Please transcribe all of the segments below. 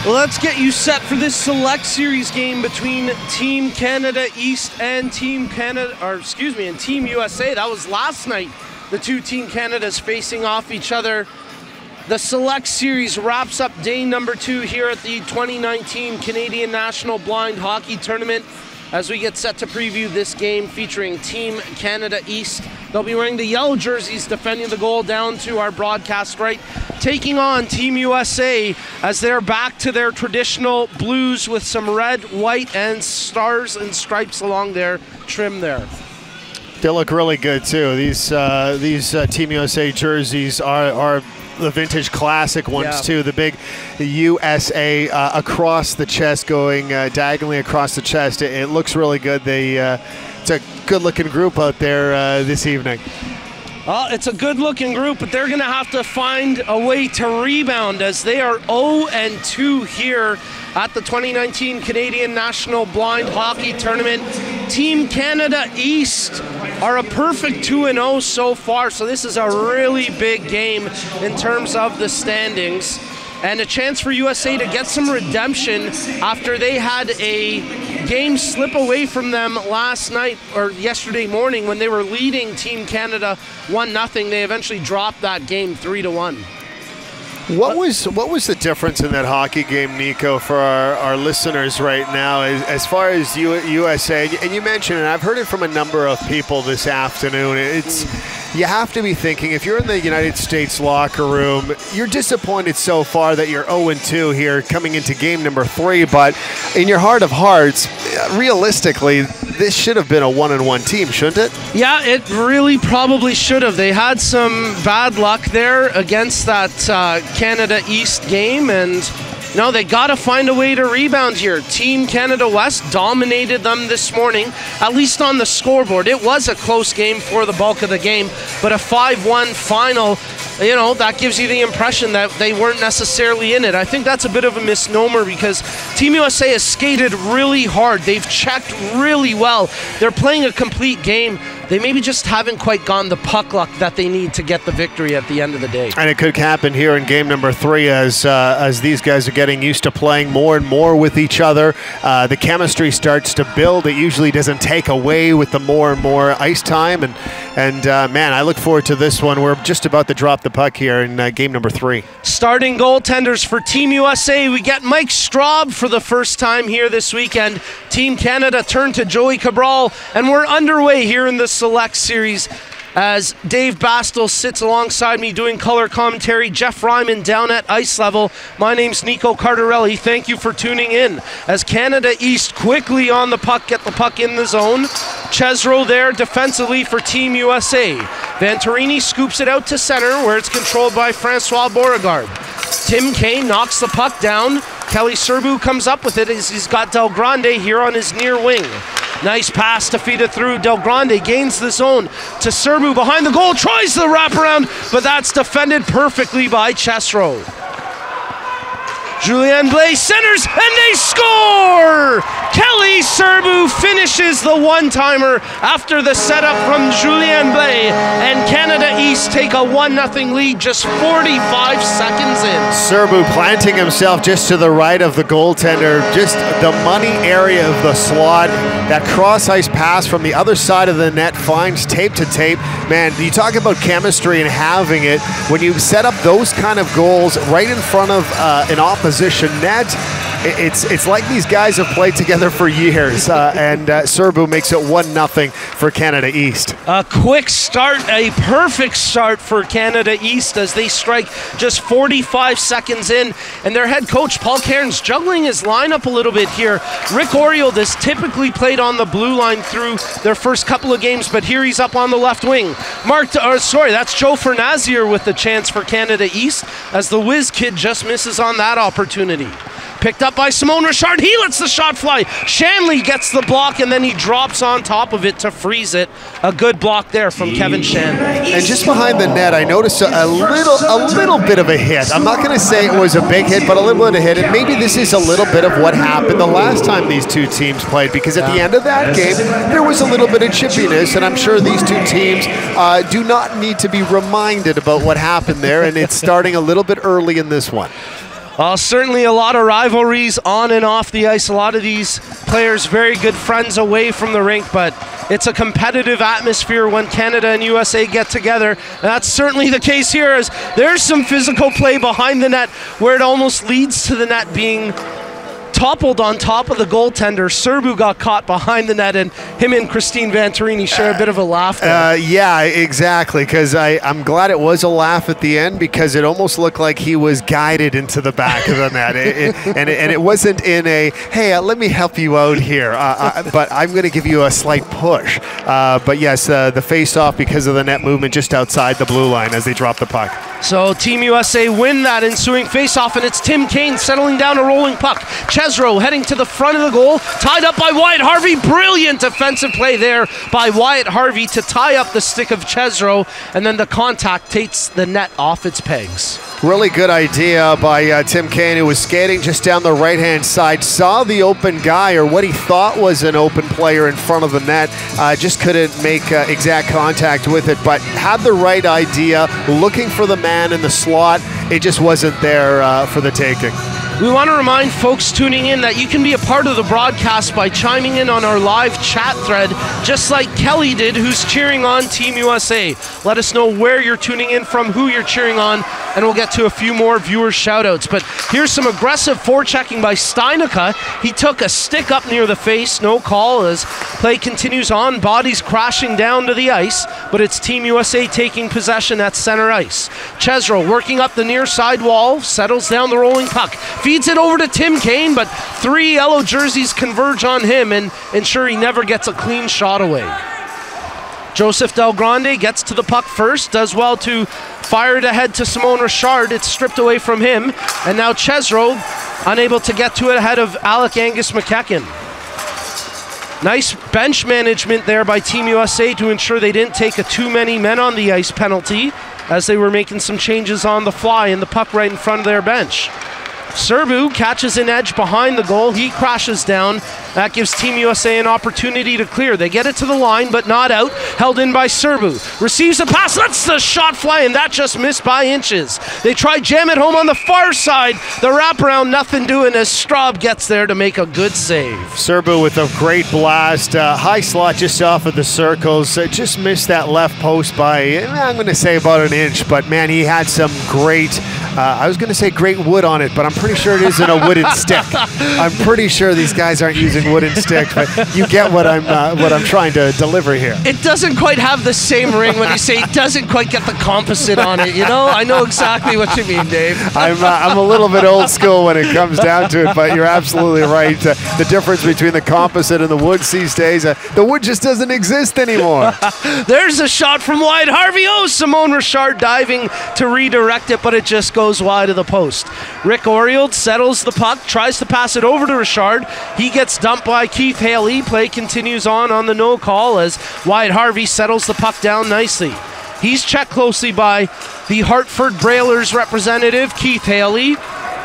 Well, let's get you set for this select series game between Team Canada East and Team USA. That was last night. The two Team Canadas facing off each other. The select series wraps up day number 2 here at the 2019 Canadian National Blind Hockey Tournament as we get set to preview this game featuring Team Canada East. They'll be wearing the yellow jerseys defending the goal down to our broadcast right, taking on Team USA as they're back to their traditional blues with some red, white, and stars and stripes along their trim there. They look really good too. These Team USA jerseys are the vintage classic ones too. The big USA across the chest, going diagonally across the chest. It looks really good. It's a good-looking group out there this evening. Well, it's a good-looking group, but they're going to have to find a way to rebound as they are 0-2 here at the 2019 Canadian National Blind Hockey Tournament. Team Canada East are a perfect 2-0 so far, so this is a really big game in terms of the standings. And a chance for USA to get some redemption after they had a game slip away from them last night or yesterday morning when they were leading Team Canada 1-0. They eventually dropped that game 3-1. What was the difference in that hockey game, Nico, for our listeners right now as far as USA? And you mentioned it, I've heard it from a number of people this afternoon. You have to be thinking, if you're in the United States locker room, you're disappointed so far that you're 0-2 here coming into game number 3, but in your heart of hearts, realistically, this should have been a 1-1 team, shouldn't it? Yeah, it really probably should have. They had some bad luck there against that Canada East game, and no, they got to find a way to rebound here. Team Canada West dominated them this morning, at least on the scoreboard. It was a close game for the bulk of the game, but a 5-1 final, you know, that gives you the impression that they weren't necessarily in it. I think that's a bit of a misnomer because Team USA has skated really hard. They've checked really well. They're playing a complete game. They maybe just haven't quite gotten the puck luck that they need to get the victory at the end of the day. And it could happen here in game number 3 as these guys are getting used to playing more and more with each other. The chemistry starts to build. It usually doesn't take away with the more and more ice time. And man, I look forward to this one. We're just about to drop the puck here in game number 3. Starting goaltenders for Team USA, we get Mike Straub for the first time here this weekend. Team Canada turned to Joey Cabral, and we're underway here in the select series as Dave Bastel sits alongside me doing color commentary. Jeff Ryman down at ice level. My name's Nico Cardarelli. Thank you for tuning in as Canada East quickly on the puck, get the puck in the zone. Chesro there defensively for Team USA. Venturini scoops it out to center where it's controlled by Francois Beauregard. Tim Kane knocks the puck down. Kelly Serbu comes up with it as he's got Del Grande here on his near wing. Nice pass to feed it through. Del Grande gains the zone to Serbu behind the goal, tries the wraparound, but that's defended perfectly by Chesro. Julien Blais centers, and they score! Kelly Serbu finishes the one-timer after the setup from Julien Blais, and Canada East take a 1-0 lead just 45 seconds in. Serbu planting himself just to the right of the goaltender, just the money area of the slot. That cross-ice pass from the other side of the net finds tape to tape. Man, you talk about chemistry and having it. When you set up those kind of goals right in front of an opposition net, it's like these guys have played together for years, and Serbu makes it 1-0 for Canada East. A quick start, a perfect start for Canada East as they strike just 45 seconds in, and their head coach, Paul Cairns, juggling his lineup a little bit here. Rick Oriel has typically played on the blue line through their first couple of games, but here he's up on the left wing. That's Joe Fernazier with the chance for Canada East as the Whiz Kid just misses on that opportunity. Picked up by Simone Richard. He lets the shot fly. Shanley gets the block, and then he drops on top of it to freeze it. A good block there from Kevin Shanley. And just behind the net, I noticed a little bit of a hit. I'm not going to say it was a big hit, but a little bit of a hit. And maybe this is a little bit of what happened the last time these two teams played, because at the end of that game, there was a little bit of chippiness, and I'm sure these two teams do not need to be reminded about what happened there, and it's starting a little bit early in this one. Certainly a lot of rivalries on and off the ice. A lot of these players very good friends away from the rink, but it's a competitive atmosphere when Canada and USA get together. And that's certainly the case here, as there's some physical play behind the net where it almost leads to the net being toppled on top of the goaltender. Serbu got caught behind the net, and him and Christine Venturini share a bit of a laugh there. Yeah, exactly, because I'm glad it was a laugh at the end, because it almost looked like he was guided into the back of the net. And it wasn't in a, hey, let me help you out here, but I'm going to give you a slight push. But yes, the face-off because of the net movement just outside the blue line as they drop the puck. So Team USA win that ensuing face-off, and it's Tim Kane settling down a rolling puck. Chesro heading to the front of the goal, tied up by Wyatt Harvey. Brilliant defensive play there by Wyatt Harvey to tie up the stick of Chesro, and then the contact takes the net off its pegs. Really good idea by Tim Kane, who was skating just down the right-hand side, saw the open guy, or what he thought was an open player in front of the net, just couldn't make exact contact with it, but had the right idea, looking for the man in the slot. It just wasn't there for the taking. We want to remind folks tuning in that you can be a part of the broadcast by chiming in on our live chat thread, just like Kelly did, who's cheering on Team USA. Let us know where you're tuning in from, who you're cheering on, and we'll get to a few more viewer shoutouts. But here's some aggressive forechecking by Steinica. He took a stick up near the face, no call as play continues on. Bodies crashing down to the ice, but it's Team USA taking possession at center ice. Chesro working up the near side wall, settles down the rolling puck. Feeds it over to Tim Kane, but 3 yellow jerseys converge on him and ensure he never gets a clean shot away. Joseph Del Grande gets to the puck first, does well to fire it ahead to Simon Richard. It's stripped away from him, and now Chesro unable to get to it ahead of Alec Angus McEachern. Nice bench management there by Team USA to ensure they didn't take a too many men on the ice penalty, as they were making some changes on the fly, and the puck right in front of their bench. Serbu catches an edge behind the goal. He crashes down. That gives Team USA an opportunity to clear. They get it to the line, but not out. Held in by Serbu. Receives a pass, lets the shot fly, and that just missed by inches. They try jam it home on the far side. The wraparound, nothing doing as Straub gets there to make a good save. Serbu with a great blast. High slot just off of the circles. Just missed that left post by, I'm going to say about an inch, but man, he had some great, I was going to say great wood on it, but I'm pretty sure it isn't a wooden stick. I'm pretty sure these guys aren't using wooden sticks, but you get what I'm trying to deliver here. It doesn't quite have the same ring when you say it doesn't quite get the composite on it, you know? I know exactly what you mean, Dave. I'm a little bit old school when it comes down to it, but you're absolutely right. The difference between the composite and the wood these days, the wood just doesn't exist anymore. There's a shot from Wyatt Harvey. Oh, Simon Richard diving to redirect it, but it just goes wide of the post. Rick Oriel settles the puck, tries to pass it over to Richard. He gets dumped by Keith Haley. Play continues on the no call as Wyatt Harvey settles the puck down nicely. He's checked closely by the Hartford Brailers representative, Keith Haley.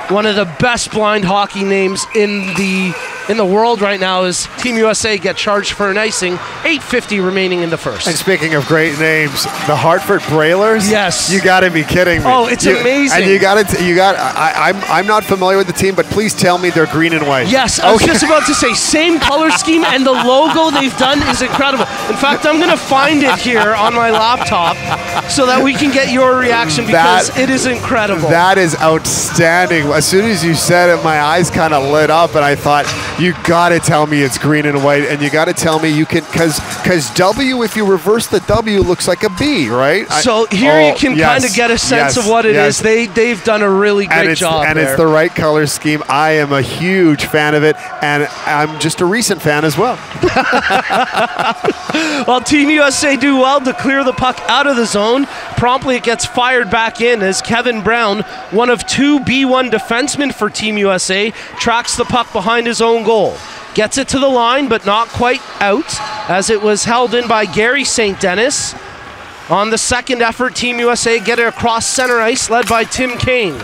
One of the best blind hockey names in the world right now, as Team USA get charged for an icing. 8:50 remaining in the first. And speaking of great names, the Hartford Brailers. Yes, you got to be kidding me. Oh, it's amazing. And I'm not familiar with the team, but please tell me they're green and white. Yes, I was just about to say same color scheme, and the logo they've done is incredible. In fact, I'm going to find it here on my laptop so that we can get your reaction, because it is incredible. That is outstanding. As soon as you said it, my eyes kind of lit up, and I thought, you got to tell me it's green and white, and you got to tell me you can, because W, if you reverse the W, looks like a B, right? So here you can kind of get a sense of what it is. They've done a really great job and it's the right color scheme. I am a huge fan of it, and I'm just a recent fan as well. Well, Team USA do well to clear the puck out of the zone. Promptly it gets fired back in as Kevin Brown, one of 2 B1 defensemen for Team USA, tracks the puck behind his own goal. Gets it to the line, but not quite out, as it was held in by Gary St. Dennis. On the second effort, Team USA get it across center ice, led by Tim Kane.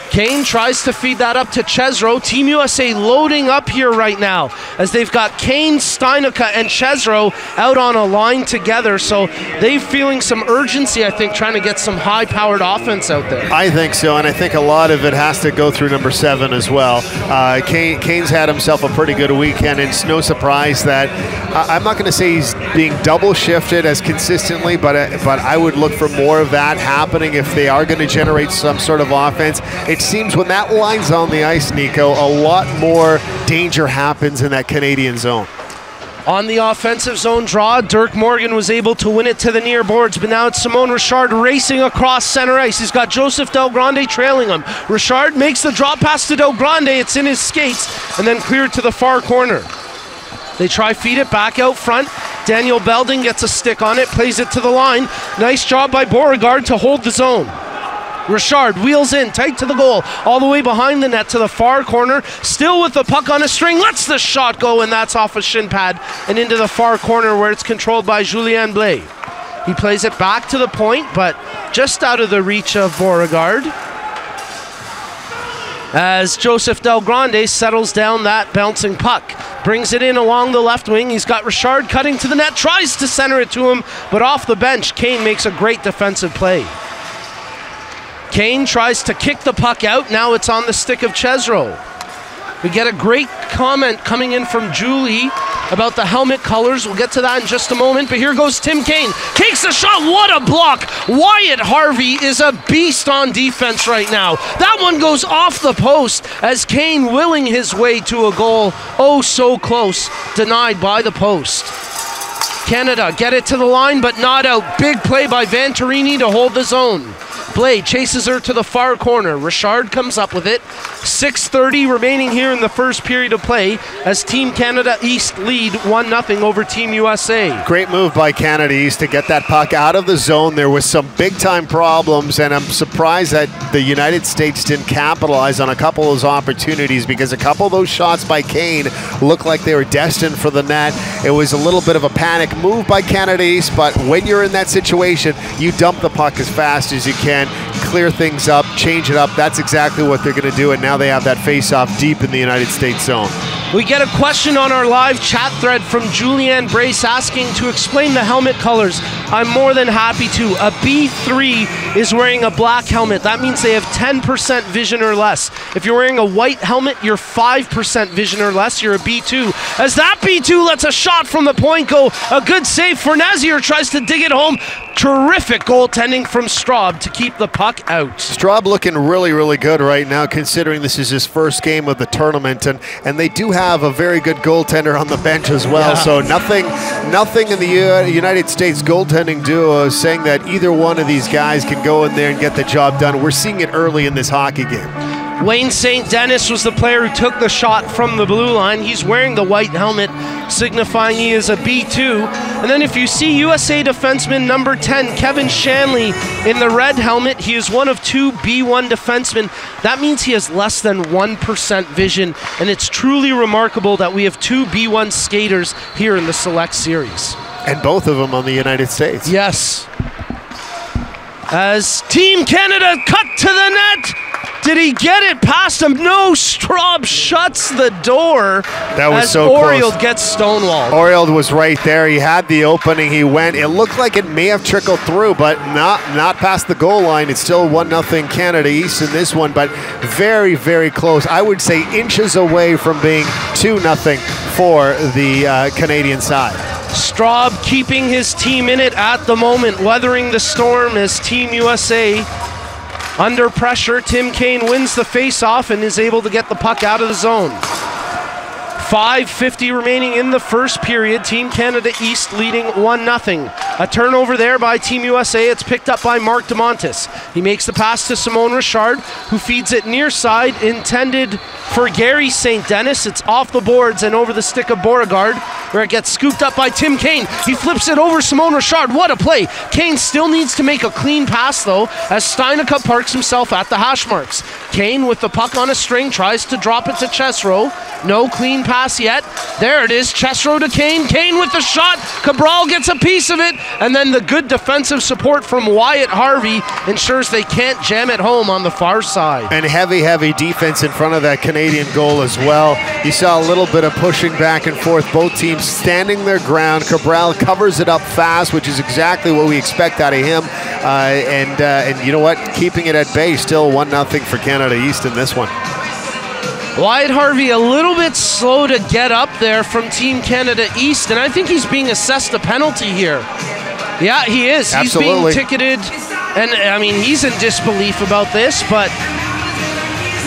Kane tries to feed that up to Chesro. Team USA loading up here right now as they've got Kane, Steinica, and Chesro out on a line together. So they're feeling some urgency, I think, trying to get some high-powered offense out there. I think so, and I think a lot of it has to go through number 7 as well. Kane's had himself a pretty good weekend, and it's no surprise that I'm not going to say he's being double shifted as consistently, but I would look for more of that happening if they are going to generate some sort of offense. It seems when that line's on the ice, Nico, a lot more danger happens in that Canadian zone. On the offensive zone draw, Dirk Morgan was able to win it to the near boards, but now it's Simon Richard racing across center ice. He's got Joseph Del Grande trailing him. Richard makes the drop pass to Del Grande. It's in his skates and then cleared to the far corner. They try feed it back out front. Daniel Belding gets a stick on it, plays it to the line. Nice job by Beauregard to hold the zone. Richard wheels in, tight to the goal, all the way behind the net to the far corner, still with the puck on a string, lets the shot go, and that's off a shin pad and into the far corner where it's controlled by Julien Blais. He plays it back to the point, but just out of the reach of Beauregard, as Joseph Del Grande settles down that bouncing puck. Brings it in along the left wing. He's got Richard cutting to the net, tries to center it to him, but off the bench, Kane makes a great defensive play. Kane tries to kick the puck out. Now it's on the stick of Chesro. We get a great comment coming in from Julie about the helmet colors. We'll get to that in just a moment, but here goes Tim Kane. Takes the shot. What a block. Wyatt Harvey is a beast on defense right now. That one goes off the post as Kane willing his way to a goal. Oh, so close. Denied by the post. Canada get it to the line, but not out. Big play by Venturini to hold the zone. Blais chases her to the far corner. Richard comes up with it. 6:30 remaining here in the first period of play as Team Canada East lead 1-0 over Team USA. Great move by Canada East to get that puck out of the zone. There was some big-time problems, and I'm surprised that the United States didn't capitalize on a couple of those opportunities because a couple of those shots by Kane looked like they were destined for the net. It was a little bit of a panic move by Canada East, but when you're in that situation, you dump the puck as fast as you can, clear things up, change it up. That's exactly what they're going to do, and now they have that face-off deep in the United States zone. We get a question on our live chat thread from Julianne Brace asking to explain the helmet colors. I'm more than happy to. A B3 is wearing a black helmet. That means they have 10% vision or less. If you're wearing a white helmet, you're 5% vision or less. You're a B2. As that B2 lets a shot from the point go, a good save. Fornazier tries to dig it home. Terrific goaltending from Straub to keep the puck out. Straub looking really, really good right now, considering this is his first game of the tournament, and they do have a very good goaltender on the bench as well. Yeah. So nothing in the United States goaltending duo is saying that either one of these guys can go in there and get the job done. We're seeing it early in this hockey game. Wayne St. Dennis was the player who took the shot from the blue line. He's wearing the white helmet, signifying he is a B2. And then if you see USA defenseman number 10, Kevin Shanley, in the red helmet, he is one of 2 B1 defensemen. That means he has less than 1% vision, and it's truly remarkable that we have 2 B1 skaters here in the Select Series. And both of them on the United States. Yes. As Team Canada cut to the net. Did he get it past him? No, Straub shuts the door. That was as so Oriel close. Gets stonewalled. Oriel was right there. He had the opening. He went. It looked like it may have trickled through, but not past the goal line. It's still 1-0 Canada East in this one, but very, very close. I would say inches away from being 2-0 for the Canadian side. Straub keeping his team in it at the moment, weathering the storm as Team USA under pressure. Tim Kane wins the face-off and is able to get the puck out of the zone. 5:50 remaining in the first period. Team Canada East leading 1-0. A turnover there by Team USA. It's picked up by Mark DeMontis. He makes the pass to Simon Richard, who feeds it near side, intended for Gary St. Denis. It's off the boards and over the stick of Beauregard, where it gets scooped up by Tim Kane. He flips it over Simone Richard. What a play. Kane still needs to make a clean pass, though, as Steinica parks himself at the hash marks. Kane with the puck on a string tries to drop it to Chesro. No clean pass yet. There it is. Chesro to Kane. Kane with the shot. Cabral gets a piece of it. And then the good defensive support from Wyatt Harvey ensures they can't jam it home on the far side. And heavy defense in front of that Canadian goal as well. You saw a little bit of pushing back and forth. Both teams standing their ground. Cabral covers it up fast, which is exactly what we expect out of him. And you know what? Keeping it at bay. Still 1-0 for Canada East in this one. Wyatt Harvey a little bit slow to get up there from Team Canada East, and I think he's being assessed a penalty here. Yeah, he is. Absolutely. He's being ticketed, and I mean, he's in disbelief about this, but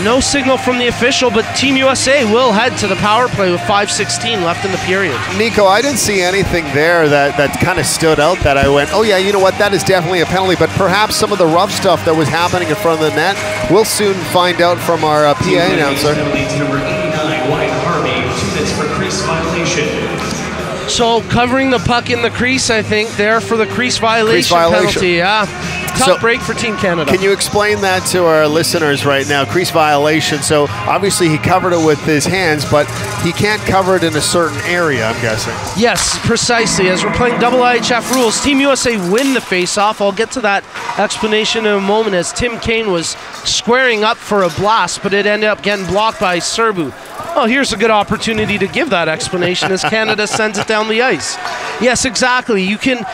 no signal from the official, but Team USA will head to the power play with 5:16 left in the period. Nico, I didn't see anything there that kind of stood out that I went, oh yeah, you know what, that is definitely a penalty, but perhaps some of the rough stuff that was happening in front of the net, we'll soon find out from our PA announcer. Penalties number 89, Wyatt Harvey, 2 minutes for crease violation. So covering the puck in the crease, I think, there for the crease violation penalty. Yeah. Tough break for Team Canada. Can you explain that to our listeners right now? Crease violation. So obviously he covered it with his hands, but he can't cover it in a certain area, I'm guessing. Yes, precisely. As we're playing double IHF rules, Team USA win the face-off. I'll get to that explanation in a moment, as Tim Kane was squaring up for a blast, but it ended up getting blocked by Serbu. Oh, here's a good opportunity to give that explanation as Canada sends it down the ice. Yes, exactly. You can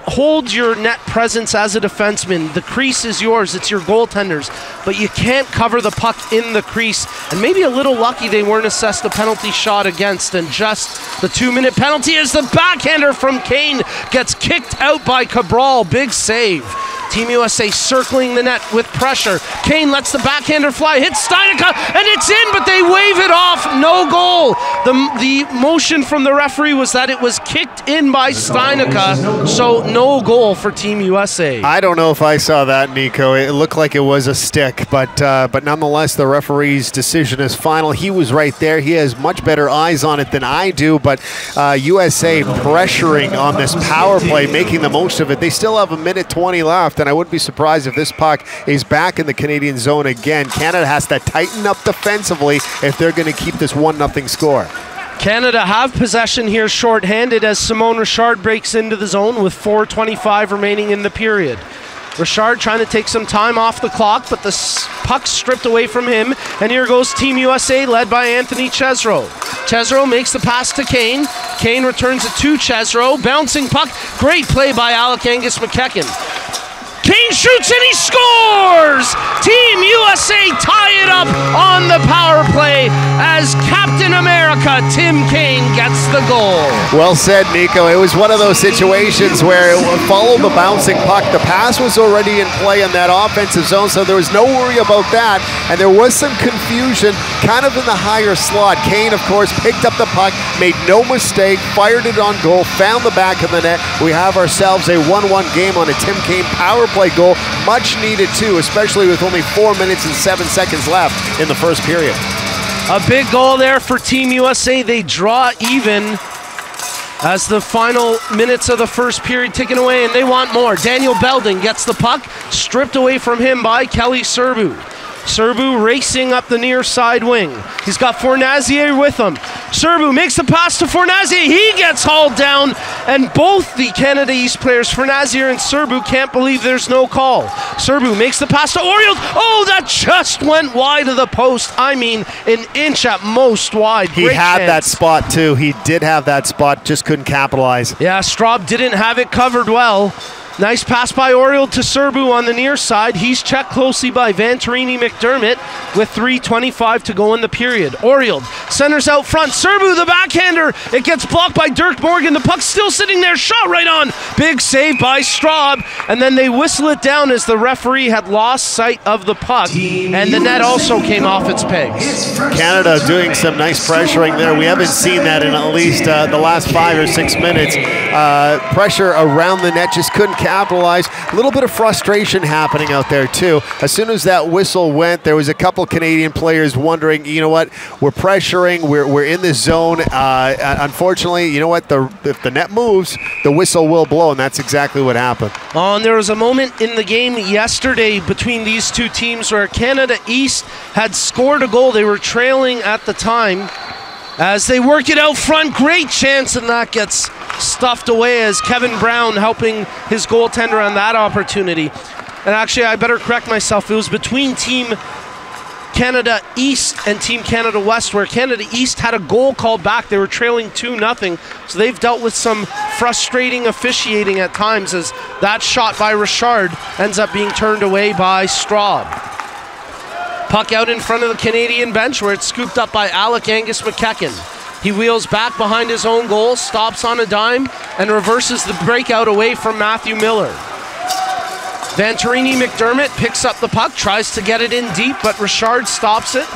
hold your net presence as a defenseman. The crease is yours. It's your goaltenders. But you can't cover the puck in the crease. And maybe a little lucky they weren't assessed a penalty shot against. And just the 2-minute penalty as the backhander from Kane gets kicked out by Cabral. Big save. Team USA circling the net with pressure. Kane lets the backhander fly, hits Steinica, and it's in, but they wave it off. No goal. The motion from the referee was that it was kicked in by Steinica, so no goal for Team USA. I don't know if I saw that, Nico. It looked like it was a stick, but nonetheless, the referee's decision is final. He was right there. He has much better eyes on it than I do, but USA pressuring on this power play, making the most of it. They still have 1:20 left, and I wouldn't be surprised if this puck is back in the Canadian zone again. Canada has to tighten up defensively if they're going to keep this 1-0 score. Canada have possession here shorthanded as Simone Richard breaks into the zone with 4:25 remaining in the period. Richard trying to take some time off the clock, but the puck's stripped away from him, and here goes Team USA led by Anthony Chesro. Chesro makes the pass to Kane. Kane returns it to Chesro. Bouncing puck. Great play by Alec Angus McEachern. Kane shoots and he scores! Team USA tie it up on the power play as Captain America Tim Kane gets the goal. Well said, Nico. It was one of those situations where it followed the bouncing puck. The pass was already in play in that offensive zone, so there was no worry about that. And there was some confusion kind of in the higher slot. Kane, of course, picked up the puck, made no mistake, fired it on goal, found the back of the net. We have ourselves a 1-1 game on a Tim Kane power play goal. Much needed too, especially with only 4 minutes and 7 seconds left in the first period. A big goal there for Team USA. They draw even as the final minutes of the first period ticking away, and they want more. Daniel Belding gets the puck, stripped away from him by Kelly Serbu. Serbu racing up the near side wing. He's got Fournazier with him. Serbu makes the pass to Fournazier. He gets hauled down, and both the Canada East players, Fournazier and Serbu, can't believe there's no call. Serbu makes the pass to Oriol. Oh, that just went wide of the post. I mean, an inch at most wide. He had that spot too. He did have that spot, just couldn't capitalize. Yeah, Straub didn't have it covered well. Nice pass by Oriol to Serbu on the near side. He's checked closely by Vantarini McDermott with 3:25 to go in the period. Oriol centers out front. Serbu, the backhander. It gets blocked by Dirk Morgan. The puck's still sitting there. Shot right on. Big save by Straub. And then they whistle it down as the referee had lost sight of the puck. And the net also came off its pegs. Canada doing some nice pressuring there. We haven't seen that in at least the last 5 or 6 minutes. Pressure around the net, just couldn't capitalize. A little bit of frustration happening out there too. As soon as that whistle went, there was a couple Canadian players wondering, you know what, we're pressuring, we're in this zone. Unfortunately, you know what, if the net moves, the whistle will blow, and that's exactly what happened. And there was a moment in the game yesterday between these two teams where Canada East had scored a goal. They were trailing at the time. As they work it out front, great chance, and that gets stuffed away as Kevin Brown helping his goaltender on that opportunity. And actually, I better correct myself. It was between Team Canada East and Team Canada West, where Canada East had a goal called back. They were trailing 2-0, so they've dealt with some frustrating officiating at times as that shot by Richard ends up being turned away by Straub. Puck out in front of the Canadian bench where it's scooped up by Alec Angus McKecken. He wheels back behind his own goal, stops on a dime, and reverses the breakout away from Matthew Miller. Venturini McDermott picks up the puck, tries to get it in deep, but Richard stops it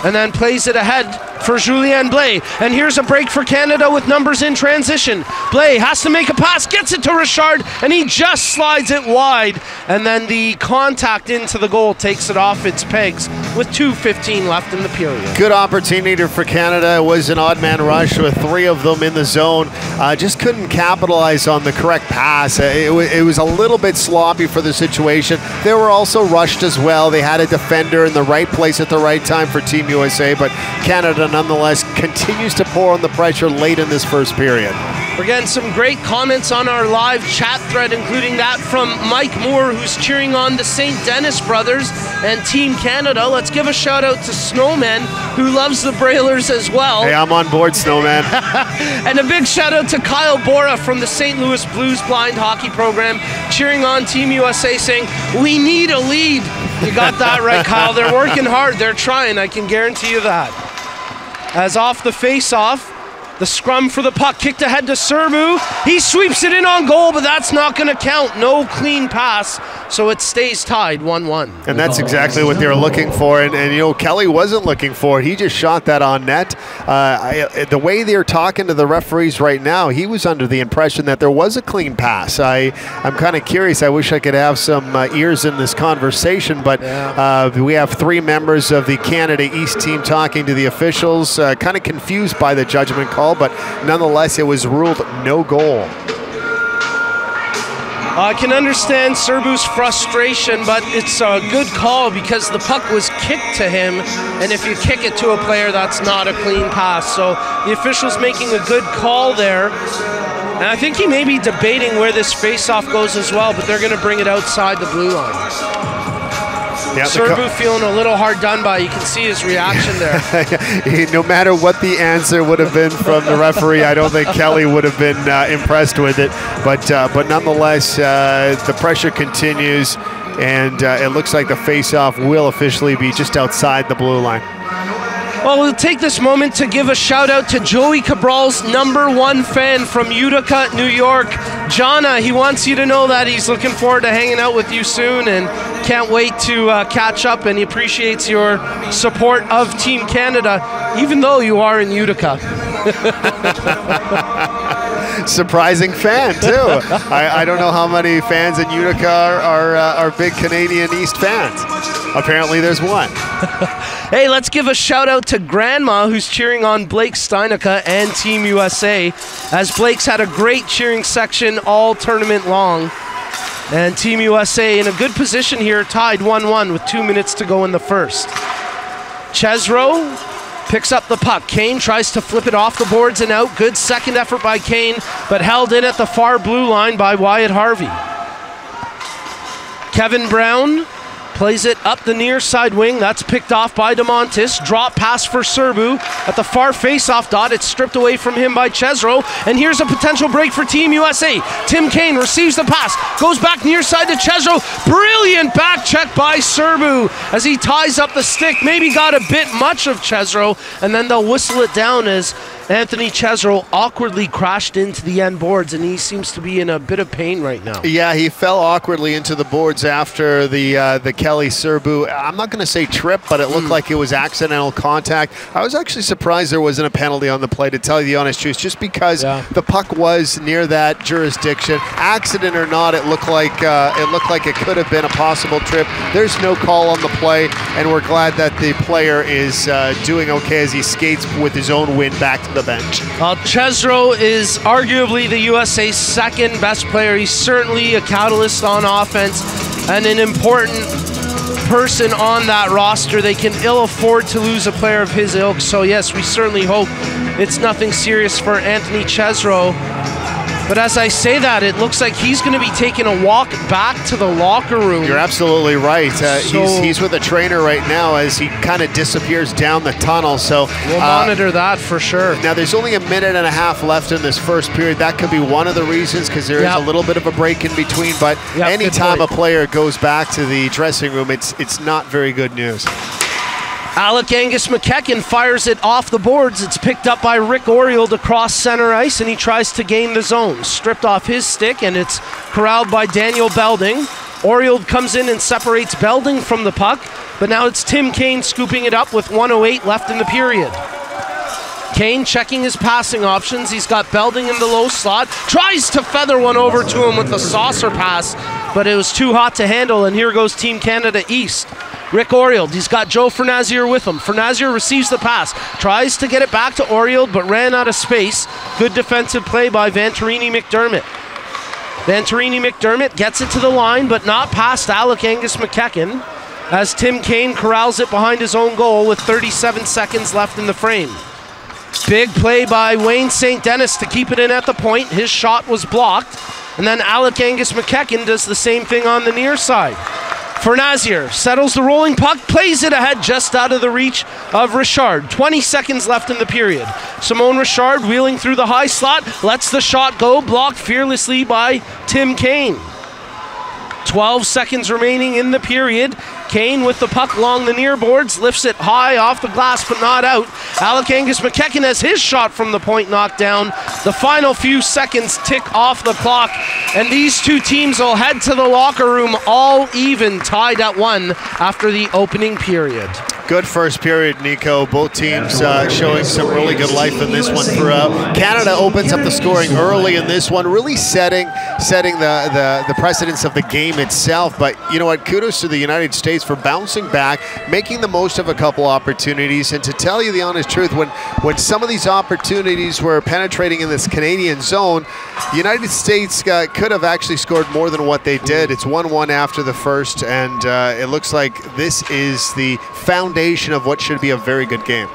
and then plays it ahead for Julien Blais. And here's a break for Canada with numbers in transition. Blais has to make a pass, gets it to Richard, and he just slides it wide. And then the contact into the goal takes it off its pegs with 2:15 left in the period. Good opportunity for Canada. It was an odd man rush with 3 of them in the zone. Just couldn't capitalize on the correct pass. It was a little bit sloppy for the situation. They were also rushed as well. They had a defender in the right place at the right time for Team USA, but Canada nonetheless continues to pour on the pressure late in this first period. We're getting some great comments on our live chat thread, including that from Mike Moore, who's cheering on the St. Denis brothers and Team Canada. Let's give a shout out to Snowman, who loves the Brailers as well. Hey, I'm on board, Snowman. And a big shout out to Kyle Bora from the St. Louis Blues blind hockey program, cheering on Team USA, saying, "We need a lead." You got that right, Kyle. They're working hard. They're trying. I can guarantee you that. As off the face-off, the scrum for the puck, kicked ahead to Serbu. He sweeps it in on goal, but that's not going to count. No clean pass, so it stays tied 1-1. And that's exactly what they were looking for. And you know, Kelly wasn't looking for it. He just shot that on net. The way they're talking to the referees right now, he was under the impression that there was a clean pass. I'm kind of curious. I wish I could have some ears in this conversation, but we have 3 members of the Canada East team talking to the officials, kind of confused by the judgment call. But nonetheless, it was ruled no goal. I can understand Serbu's frustration, but it's a good call because the puck was kicked to him, and if you kick it to a player, that's not a clean pass. So the official's making a good call there. And I think he may be debating where this face-off goes as well, but they're going to bring it outside the blue line. Yeah, Serbu feeling a little hard done by. You can see his reaction there. No matter what the answer would have been from the referee, I don't think Kelly would have been impressed with it. But nonetheless, the pressure continues, and it looks like the face-off will officially be just outside the blue line. Well, we'll take this moment to give a shout out to Joey Cabral's #1 fan from Utica, New York. Jana, he wants you to know that he's looking forward to hanging out with you soon and can't wait to catch up, and he appreciates your support of Team Canada, even though you are in Utica. Surprising fan, too. I don't know how many fans in Utica are big Canadian East fans. Apparently there's one. Hey, let's give a shout out to Grandma, who's cheering on Blake Steinica and Team USA, as Blake's had a great cheering section all tournament long. And Team USA in a good position here, tied 1-1 with 2 minutes to go in the first. Chesro picks up the puck. Kane tries to flip it off the boards and out. Good second effort by Kane, but held in at the far blue line by Wyatt Harvey. Kevin Brown plays it up the near side wing. That's picked off by DeMontis. Drop pass for Serbu. At the far face-off dot, it's stripped away from him by Chesro. And here's a potential break for Team USA. Tim Kane receives the pass. Goes back near side to Chesro. Brilliant back check by Serbu as he ties up the stick. Maybe got a bit much of Chesro. And then they'll whistle it down as Anthony Chesro awkwardly crashed into the end boards, and he seems to be in a bit of pain right now. Yeah, he fell awkwardly into the boards after the Kelly Serbu. I'm not going to say trip, but it looked like it was accidental contact. I was actually surprised there wasn't a penalty on the play, to tell you the honest truth, just because the puck was near that jurisdiction. Accident or not, it looked like it could have been a possible trip. There's no call on the play, and we're glad that the player is doing okay as he skates with his own wind back to the bench. Chesro is arguably the USA's second best player. He's certainly a catalyst on offense and an important person on that roster. They can ill afford to lose a player of his ilk. So yes, we certainly hope it's nothing serious for Anthony Chesro. But as I say that, it looks like he's going to be taking a walk back to the locker room. You're absolutely right. He's with a trainer right now as he kind of disappears down the tunnel. So we'll monitor that for sure. Now, there's only a minute and a half left in this first period. That could be one of the reasons, because there is a little bit of a break in between. But anytime a player goes back to the dressing room, it's not very good news. Alec Angus McEachern fires it off the boards. It's picked up by Rick Orield across center ice, and he tries to gain the zone. Stripped off his stick, and it's corralled by Daniel Belding. Orield comes in and separates Belding from the puck, but now it's Tim Kane scooping it up with 1:08 left in the period. Kane checking his passing options. He's got Belding in the low slot. Tries to feather one over to him with a saucer pass, but it was too hot to handle, and here goes Team Canada East. Rick Orield, he's got Joe Fernazier with him. Fernazier receives the pass, tries to get it back to Orield, but ran out of space. Good defensive play by Vanterini McDermott. Vanterini McDermott gets it to the line, but not past Alec Angus McEachern, as Tim Kane corrals it behind his own goal with 37 seconds left in the frame. Big play by Wayne St. Dennis to keep it in at the point. His shot was blocked, and then Alec Angus McEachern does the same thing on the near side. Fernazier settles the rolling puck, plays it ahead just out of the reach of Richard. 20 seconds left in the period. Simone Richard wheeling through the high slot, lets the shot go, blocked fearlessly by Tim Kane. 12 seconds remaining in the period. Kane with the puck along the near boards, lifts it high off the glass but not out. Alec Angus McEachern has his shot from the point knocked down. The final few seconds tick off the clock, and these two teams will head to the locker room all even, tied at 1 after the opening period. Good first period, Nico. Both teams showing some really good life in this one. Canada opens up the scoring early in this one, really setting the precedence of the game itself. But you know what? Kudos to the United States for bouncing back, making the most of a couple opportunities. And to tell you the honest truth, when some of these opportunities were penetrating in this Canadian zone, the United States could have actually scored more than what they did. It's 1-1 after the first, and it looks like this is the foundation of what should be a very good game.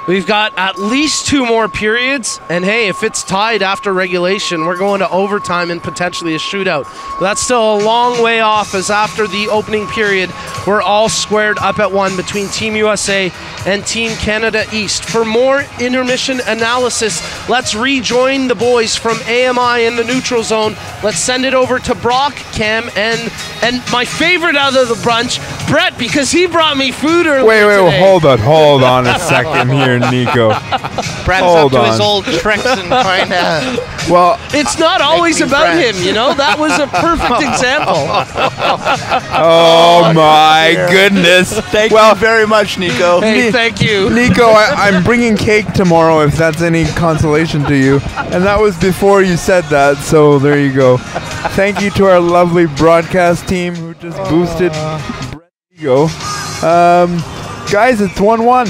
We've got at least 2 more periods, and hey, if it's tied after regulation, we're going to overtime and potentially a shootout. But that's still a long way off, as after the opening period, we're all squared up at 1 between Team USA and Team Canada East. For more intermission analysis, let's rejoin the boys from AMI in the neutral zone. Let's send it over to Brock, Cam, and my favorite out of the bunch, Brett, because he brought me food earlier today. Hold on a second here, Nico. Brett's up to his old tricks and trying to... Well, it's not always about him, you know? That was a perfect example. Oh my goodness. Thank you very much, Nico. Hey, thank you. Nico, I'm bringing cake tomorrow if that's any consolation to you. And that was before you said that, so there you go. Thank you to our lovely broadcast team who just boosted Brett Nico. Guys, it's 1-1.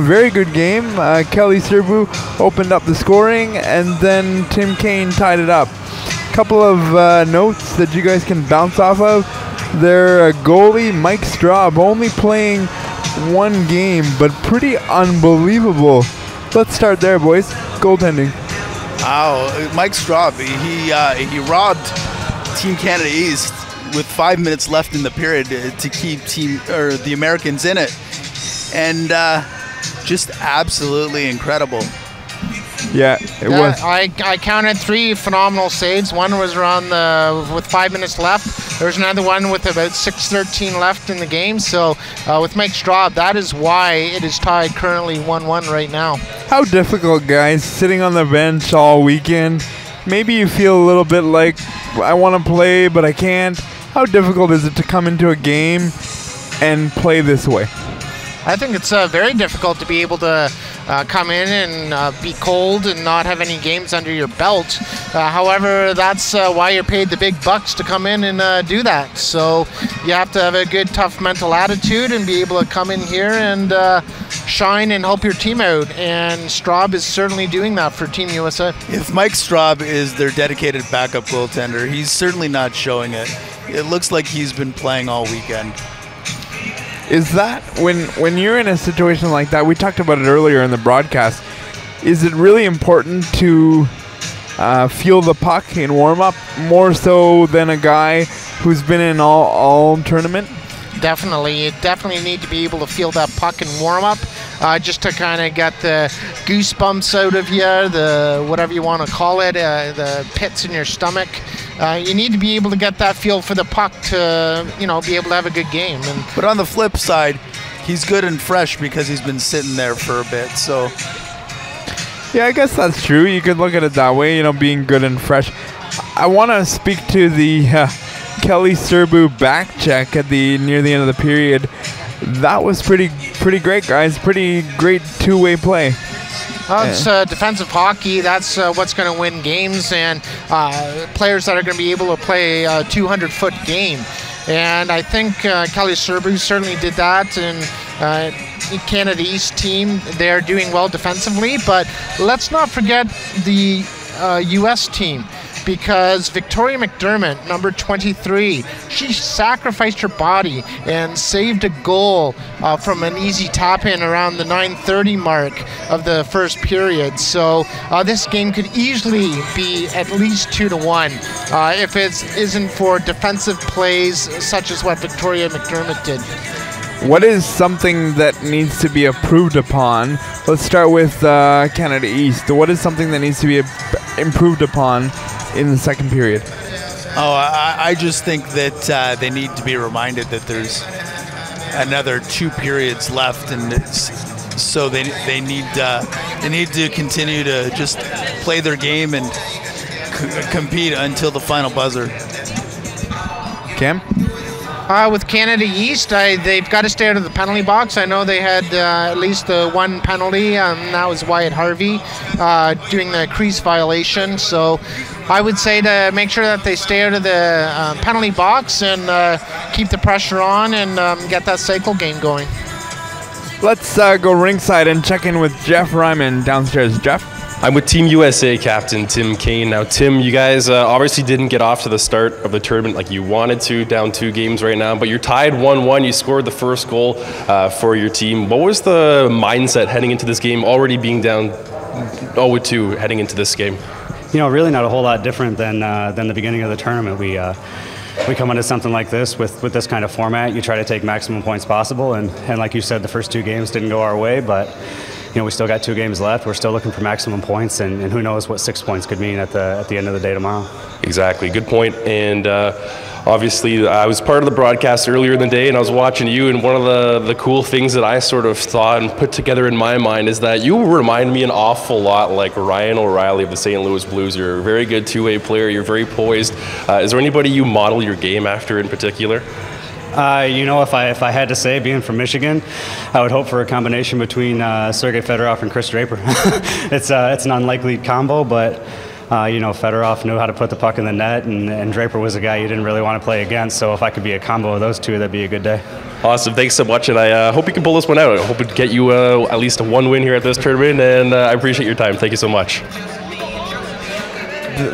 Very good game. Kelly Serbu opened up the scoring, and then Tim Kane tied it up. Couple of notes that you guys can bounce off of. Their goalie, Mike Straub, only playing 1 game, but pretty unbelievable. Let's start there, boys. Goaltending. Wow, Mike Straub, he robbed Team Canada East with 5 minutes left in the period to keep the Americans in it. And just absolutely incredible. Yeah, it was. I counted 3 phenomenal saves. One was around with 5 minutes left. There's another one with about 6:13 left in the game. So with Mike Straub, that is why it is tied currently 1-1 right now. How difficult, guys, sitting on the bench all weekend. Maybe you feel a little bit like, I want to play, but I can't. How difficult is it to come into a game and play this way? I think it's very difficult to be able to come in and be cold and not have any games under your belt. However, that's why you're paid the big bucks to come in and do that. So you have to have a good, tough mental attitude and be able to come in here and shine and help your team out. And Straub is certainly doing that for Team USA. If Mike Straub is their dedicated backup goaltender, he's certainly not showing it. It looks like he's been playing all weekend. Is that, when you're in a situation like that, we talked about it earlier in the broadcast, is it really important to feel the puck in warm-up more so than a guy who's been in all tournament? Definitely. You definitely need to be able to feel that puck and warm up just to kind of get the goosebumps out of you, the whatever you want to call it, the pits in your stomach. You need to be able to get that feel for the puck to, be able to have a good game. But on the flip side, he's good and fresh because he's been sitting there for a bit. So, yeah, I guess that's true. You could look at it that way, being good and fresh. I want to speak to the Kelly Serbu back check near the end of the period. That was pretty great, guys. Pretty great two-way play. It's defensive hockey. That's what's going to win games, and players that are going to be able to play a 200-foot game. And I think Kelly Serbu certainly did that. And Canada East team, they're doing well defensively. But let's not forget the U.S. team, because Victoria McDermott, number 23, she sacrificed her body and saved a goal from an easy tap-in around the 9:30 mark of the first period. So this game could easily be at least 2-1 if it isn't for defensive plays such as what Victoria McDermott did. What is something that needs to be improved upon? Let's start with Canada East. What is something that needs to be improved upon in the second period? I just think that they need to be reminded that there's another 2 periods left, and so they need to continue to just play their game and compete until the final buzzer. Cam? With Canada East, they've got to stay out of the penalty box. I know they had at least one penalty, and that was Wyatt Harvey doing the crease violation. So I would say to make sure that they stay out of the penalty box and keep the pressure on and get that cycle game going. Let's go ringside and check in with Jeff Ryman downstairs. Jeff? I'm with Team USA captain Tim Kane. Now, Tim, you guys obviously didn't get off to the start of the tournament like you wanted to, down 2 games right now, but you're tied 1-1. You scored the first goal for your team. What was the mindset heading into this game, already being down 0-2 heading into this game? Really not a whole lot different than the beginning of the tournament. We come into something like this with this kind of format. You try to take maximum points possible, and like you said, the first 2 games didn't go our way, but we still got 2 games left. We're still looking for maximum points, and who knows what 6 points could mean at the end of the day tomorrow. Exactly. Good point. And obviously, I was part of the broadcast earlier in the day, and I was watching you, and one of the cool things that I sort of thought and put together in my mind is that you remind me an awful lot like Ryan O'Reilly of the St. Louis Blues. You're a very good two-way player. You're very poised. Is there anybody you model your game after in particular? If I had to say, being from Michigan, I would hope for a combination between Sergei Fedorov and Chris Draper. It's an unlikely combo, but Fedorov knew how to put the puck in the net, and Draper was a guy you didn't really want to play against. So if I could be a combo of those two, that'd be a good day. Awesome. Thanks so much, and I hope you can pull this one out. I hope it get you at least 1 win here at this tournament, and I appreciate your time. Thank you so much.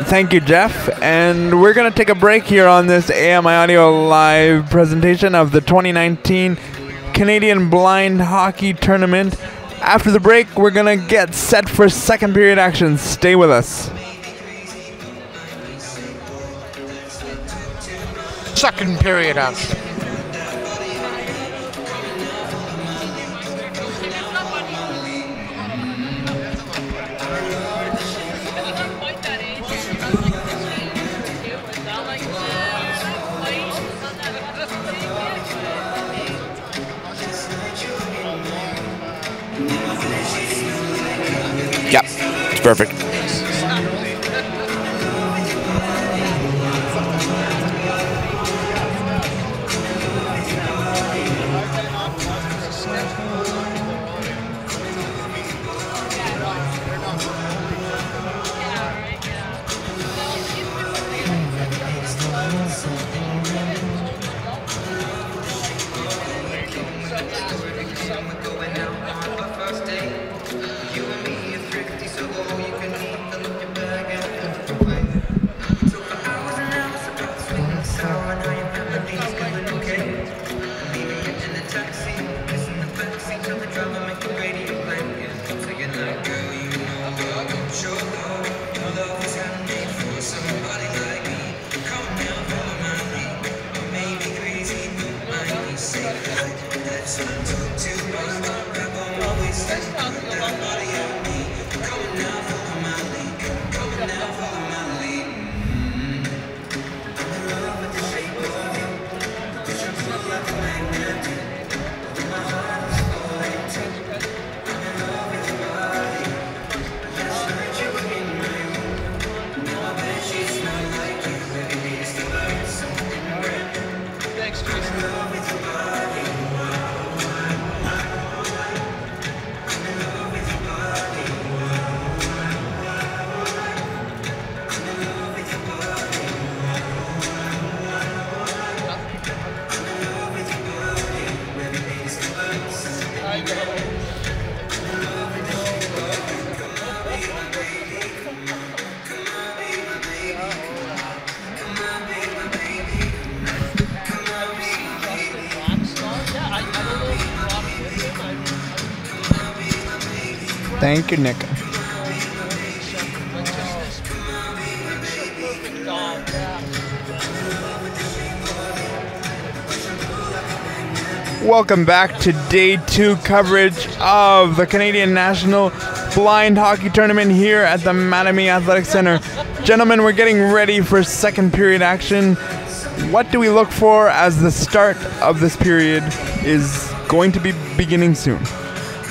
Thank you, Jeff. And we're going to take a break here on this AMI Audio Live presentation of the 2019 Canadian Blind Hockey Tournament. After the break, we're going to get set for second period action. Stay with us. Second period action. Perfect. Thank you, Nick. Welcome back to day 2 coverage of the Canadian National Blind Hockey Tournament here at the Mattamy Athletic Center. Gentlemen, we're getting ready for second period action. What do we look for as the start of this period is going to be beginning soon?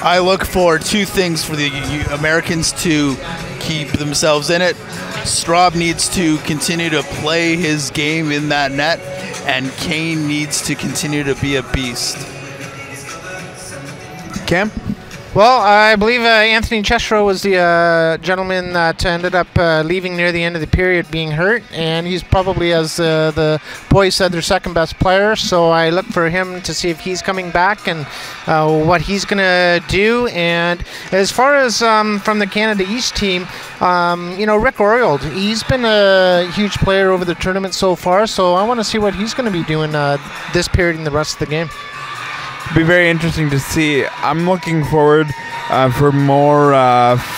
I look for 2 things for the Americans to keep themselves in it. Straub needs to continue to play his game in that net, and Kane needs to continue to be a beast. Cam? Well, I believe Anthony Chesro was the gentleman that ended up leaving near the end of the period being hurt, and he's probably, as the boys said, their second best player, so I look for him to see if he's coming back and what he's going to do. And as far as from the Canada East team, Rick Oriold, he's been a huge player over the tournament so far, so I want to see what he's going to be doing this period and the rest of the game. Be very interesting to see. I'm looking forward for more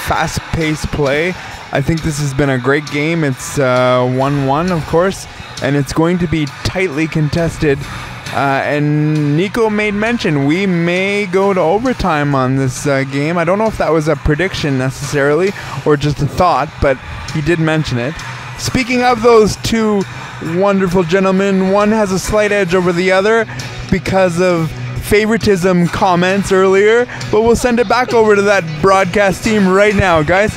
fast-paced play. I think this has been a great game. It's 1-1, of course, and it's going to be tightly contested. And Nico made mention we may go to overtime on this game. I don't know if that was a prediction necessarily or just a thought, but he did mention it. Speaking of those 2 wonderful gentlemen, one has a slight edge over the other because of favoritism comments earlier, but we'll send it back over to that broadcast team right now, guys.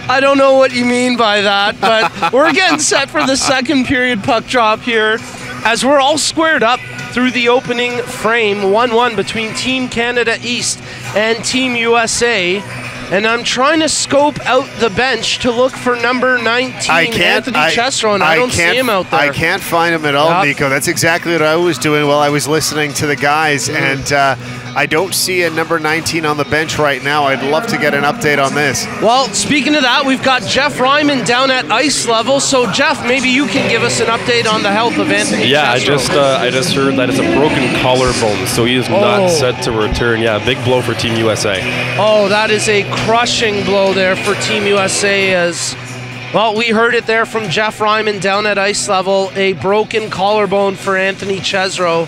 I don't know what you mean by that, but we're getting set for the second period puck drop here as we're all squared up through the opening frame. 1-1 between Team Canada East and Team USA. And I'm trying to scope out the bench to look for number 19, Anthony Chesro, and I don't see him out there. I can't find him at all, Nico. That's exactly what I was doing while I was listening to the guys, and I don't see a number 19 on the bench right now. I'd love to get an update on this. Well, speaking of that, we've got Jeff Ryman down at ice level. So, Jeff, maybe you can give us an update on the health of Anthony Chesro. I just heard that it's a broken collarbone, so he is not set to return. Yeah, big blow for Team USA. Oh, that is a crushing blow there for Team USA as, well, we heard it there from Jeff Ryman down at ice level, a broken collarbone for Anthony Chesro.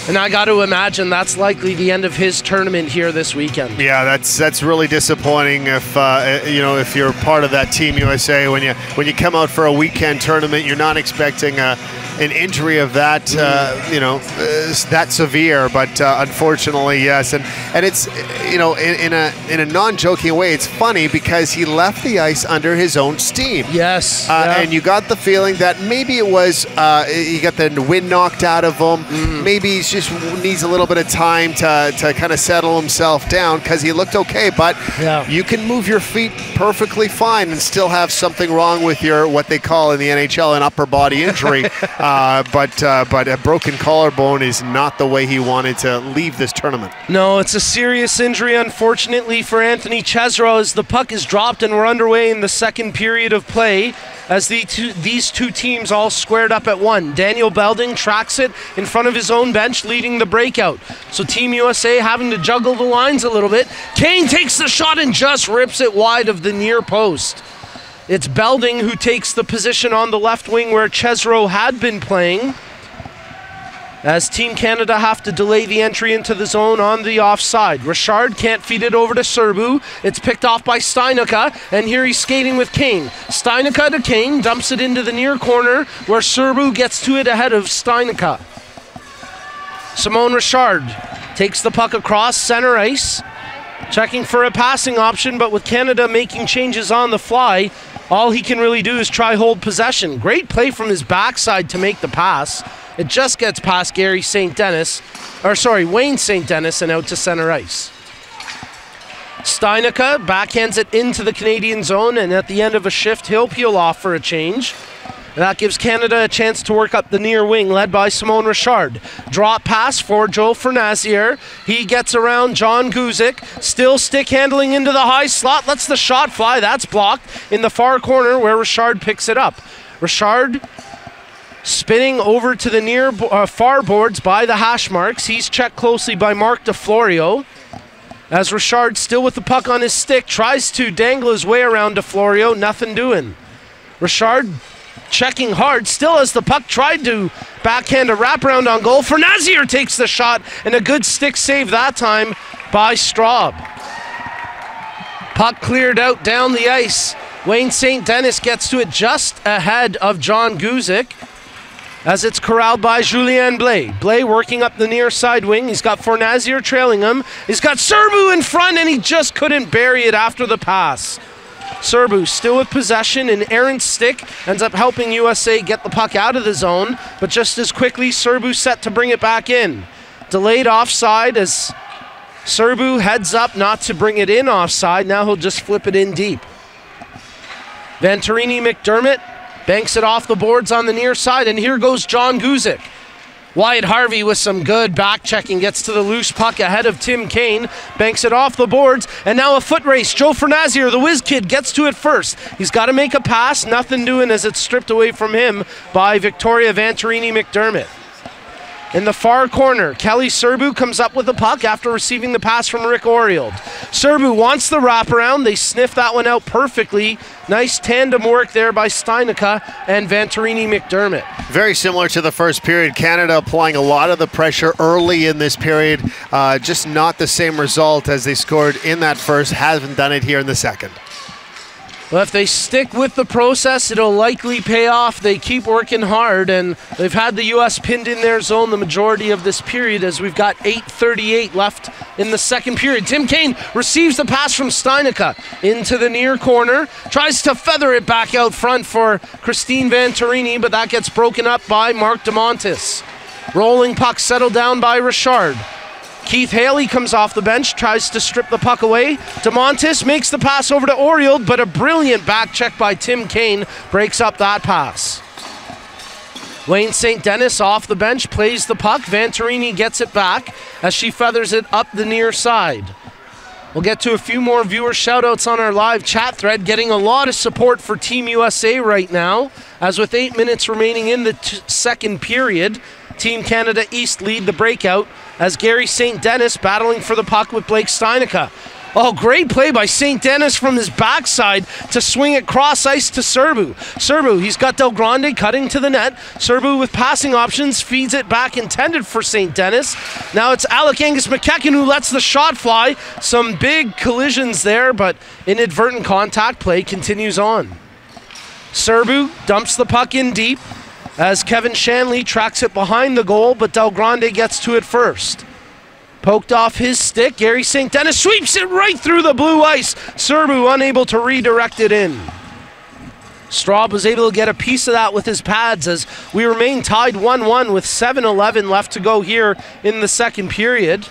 And I got to imagine that's likely the end of his tournament here this weekend. Yeah, that's really disappointing if you're part of that Team USA when you come out for a weekend tournament, you're not expecting a an injury of that, that severe. But unfortunately, yes. And it's, in a non-joking way, it's funny because he left the ice under his own steam. Yes. And you got the feeling that maybe it was he got the wind knocked out of him. Maybe he just needs a little bit of time to kind of settle himself down, because he looked okay. But you can move your feet perfectly fine and still have something wrong with your, what they call in the NHL, an upper body injury. But a broken collarbone is not the way he wanted to leave this tournament. No, it's a serious injury, unfortunately, for Anthony Chesro, as the puck is dropped and we're underway in the second period of play, as these two teams all squared up at one. Daniel Belding tracks it in front of his own bench, leading the breakout. So Team USA having to juggle the lines a little bit. Kane takes the shot and just rips it wide of the near post. It's Belding who takes the position on the left wing where Chesro had been playing, as Team Canada have to delay the entry into the zone on the offside. Richard can't feed it over to Serbu. It's picked off by Steinicke, and here he's skating with Kane. Steinicke to Kane, dumps it into the near corner where Serbu gets to it ahead of Steinicke. Simon Richard takes the puck across center ice, checking for a passing option, but with Canada making changes on the fly, all he can really do is try hold possession. Great play from his backside to make the pass. It just gets past Wayne St. Dennis and out to center ice. Steinicke backhands it into the Canadian zone, and at the end of a shift, he'll peel off for a change. That gives Canada a chance to work up the near wing, led by Simon Richard. Drop pass for Joe Fernazier. He gets around John Guzik, still stick handling into the high slot, lets the shot fly. That's blocked in the far corner where Richard picks it up. Richard spinning over to the near far boards by the hash marks. He's checked closely by Mark DeFlorio, as Richard, still with the puck on his stick, tries to dangle his way around DeFlorio. Nothing doing. Richard checking hard, still as the puck, tried to backhand a wraparound on goal. Fernazier takes the shot, and a good stick save that time by Straub. Puck cleared out down the ice. Wayne St. Dennis gets to it just ahead of John Guzik, as it's corralled by Julien Blais. Blais working up the near side wing. He's got Fornazier trailing him. He's got Serbu in front, and he just couldn't bury it after the pass. Serbu still with possession. An errant stick ends up helping USA get the puck out of the zone, but just as quickly, Serbu set to bring it back in. Delayed offside as Serbu heads up not to bring it in offside. Now he'll just flip it in deep. Venturini McDermott banks it off the boards on the near side, and here goes John Guzik. Wyatt Harvey with some good back checking gets to the loose puck ahead of Tim Kane, banks it off the boards, and now a foot race. Joe Fernazier, the whiz kid, gets to it first. He's got to make a pass, nothing doing as it's stripped away from him by Victoria Venturini McDermott. In the far corner, Kelly Serbu comes up with the puck after receiving the pass from Rick Oriold. Serbu wants the wraparound. They sniff that one out perfectly. Nice tandem work there by Steinicke and Venturini McDermott. Very similar to the first period. Canada applying a lot of the pressure early in this period. Just not the same result as they scored in that first. Haven't done it here in the second. Well, if they stick with the process, it'll likely pay off. They keep working hard, and they've had the U.S. pinned in their zone the majority of this period, as we've got 8:38 left in the second period. Tim Kane receives the pass from Steinicke into the near corner, tries to feather it back out front for Christine Venturini, but that gets broken up by Mark DeMontis. Rolling puck settled down by Richard. Keith Haley comes off the bench, tries to strip the puck away. DeMontis makes the pass over to Oriold, but a brilliant back check by Tim Kane breaks up that pass. Wayne St. Dennis off the bench, plays the puck. Venturini gets it back as she feathers it up the near side. We'll get to a few more viewer shout-outs on our live chat thread, getting a lot of support for Team USA right now, as with 8 minutes remaining in the second period, Team Canada East lead the breakout as Gary St. Dennis battling for the puck with Blake Steinicke. Oh, great play by St. Dennis from his backside to swing it cross ice to Serbu. Serbu, he's got Del Grande cutting to the net. Serbu with passing options, feeds it back intended for St. Dennis. Now it's Alec Angus McEachern who lets the shot fly. Some big collisions there, but inadvertent contact. Play continues on. Serbu dumps the puck in deep. as Kevin Shanley tracks it behind the goal, but Del Grande gets to it first. Poked off his stick, Gary St. Dennis sweeps it right through the blue ice. Serbu unable to redirect it in. Straub was able to get a piece of that with his pads as we remain tied 1-1 with 7:11 left to go here in the second period.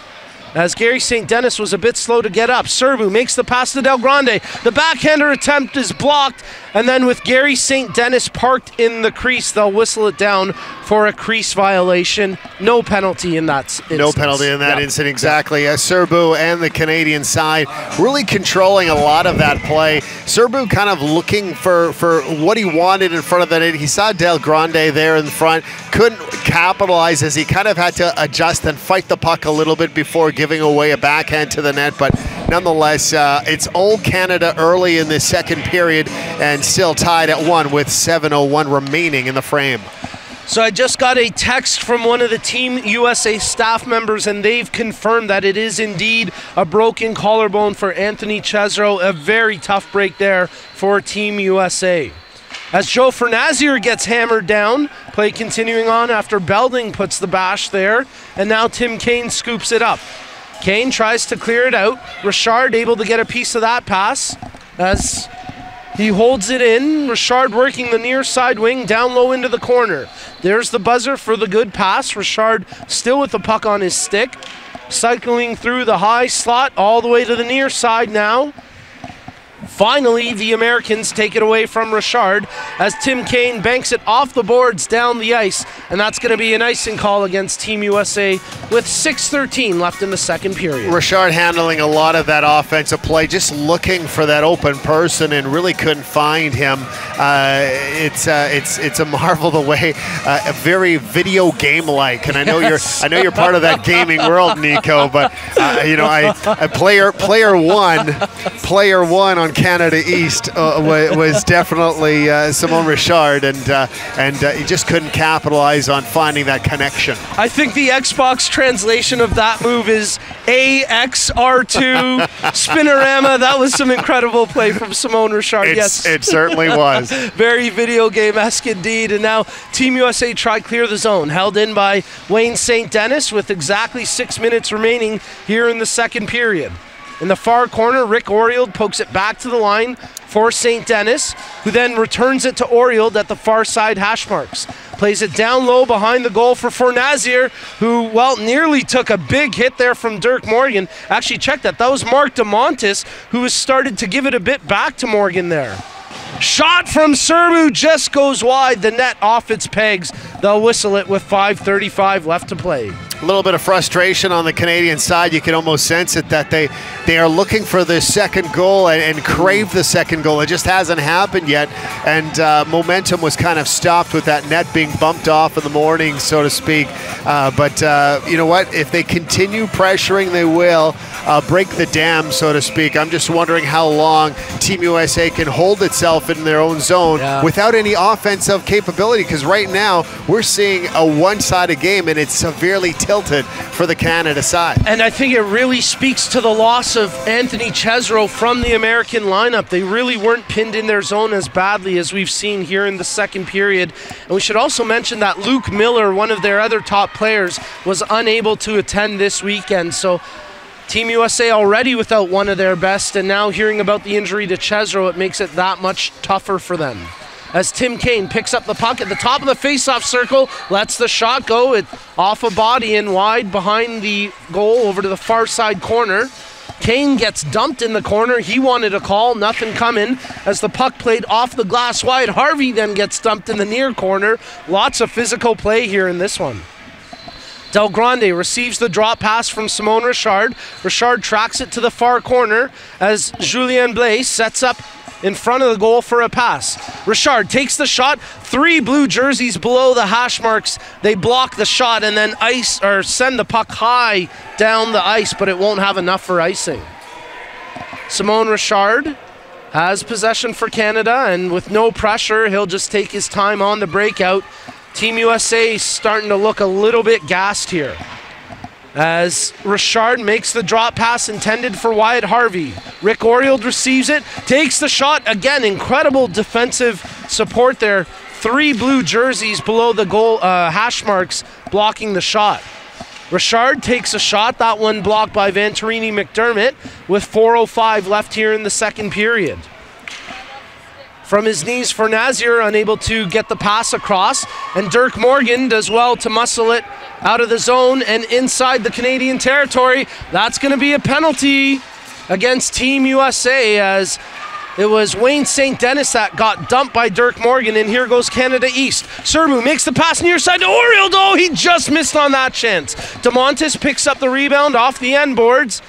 As Gary St. Dennis was a bit slow to get up. Serbu makes the pass to Del Grande. The backhander attempt is blocked, and then with Gary St. Dennis parked in the crease, they'll whistle it down for a crease violation. No penalty in that instance. No penalty in that incident, exactly. Serbu and the Canadian side really controlling a lot of that play. Serbu kind of looking for what he wanted in front of the net. He saw Del Grande there in front, couldn't capitalize as he kind of had to adjust and fight the puck a little bit before giving away a backhand to the net. But nonetheless, it's all Canada early in the second period and still tied at 1 with 7:01 remaining in the frame. So I just got a text from one of the Team USA staff members, and they've confirmed that it is indeed a broken collarbone for Anthony Chesro. A very tough break there for Team USA. As Joe Fernazier gets hammered down, play continuing on after Belding puts the bash there, and now Tim Kane scoops it up. Kane tries to clear it out. Richard able to get a piece of that pass as he holds it in. Richard working the near side wing down low into the corner. There's the buzzer for the good pass. Richard still with the puck on his stick. Cycling through the high slot all the way to the near side now. Finally, the Americans take it away from Richard as Tim Kane banks it off the boards down the ice, and that's going to be an icing call against Team USA with 6:13 left in the second period. Richard handling a lot of that offensive play, just looking for that open person and really couldn't find him. It's a marvel the way a very video game like, and I know you're part of that gaming world, Nico. But player one on Canada East was definitely Simon Richard, and he just couldn't capitalize on finding that connection. I think the Xbox translation of that move is AXR2 Spinorama. That was some incredible play from Simon Richard. Yes, it certainly was. Very video game-esque indeed. And now Team USA try clear the zone, held in by Wayne St. Dennis with exactly 6 minutes remaining here in the second period. In the far corner, Rick Orield pokes it back to the line for St. Dennis, who then returns it to Orield at the far side hash marks. Plays it down low behind the goal for Fornazier, who, well, nearly took a big hit there from Dirk Morgan. Actually, check that. That was Mark DeMontis, who has started to give it a bit back to Morgan there. Shot from Serbu just goes wide. The net off its pegs. They'll whistle it with 5:35 left to play. A little bit of frustration on the Canadian side. You can almost sense it that they are looking for the second goal and crave the second goal. It just hasn't happened yet, and momentum was kind of stopped with that net being bumped off in the morning, so to speak. But you know what? If they continue pressuring, they will break the dam, so to speak. I'm just wondering how long Team USA can hold itself in their own zone without any offensive capability, because right now we're seeing a one-sided game, and it's severely tilted for the Canada side. And I think it really speaks to the loss of Anthony Chesro from the American lineup. They really weren't pinned in their zone as badly as we've seen here in the second period. And we should also mention that Luke Miller, one of their other top players, was unable to attend this weekend. So Team USA already without one of their best, and now hearing about the injury to Chesro, it makes it that much tougher for them. As Tim Kane picks up the puck at the top of the face-off circle, lets the shot go. It off a body and wide behind the goal over to the far side corner. Kane gets dumped in the corner. He wanted a call, nothing coming. As the puck played off the glass wide, Harvey then gets dumped in the near corner. Lots of physical play here in this one. Del Grande receives the drop pass from Simon Richard. Richard tracks it to the far corner as Julien Blais sets up in front of the goal for a pass. Richard takes the shot. 3 blue jerseys below the hash marks. They block the shot and then send the puck high down the ice, but it won't have enough for icing. Simon Richard has possession for Canada, and with no pressure, he'll just take his time on the breakout. Team USA starting to look a little bit gassed here, as Richard makes the drop pass intended for Wyatt Harvey. Rick Orield receives it, takes the shot. Again, incredible defensive support there 3 blue jerseys below the goal hash marks blocking the shot. Richard takes a shot, that one blocked by Venturini McDermott with 4:05 left here in the second period. From his knees, Fornazier unable to get the pass across, and Dirk Morgan does well to muscle it out of the zone and inside the Canadian territory. That's going to be a penalty against Team USA, as it was Wayne St. Denis that got dumped by Dirk Morgan, and here goes Canada East. Serbu makes the pass near side to Oriel, though he just missed on that chance. DeMontis picks up the rebound off the end boards.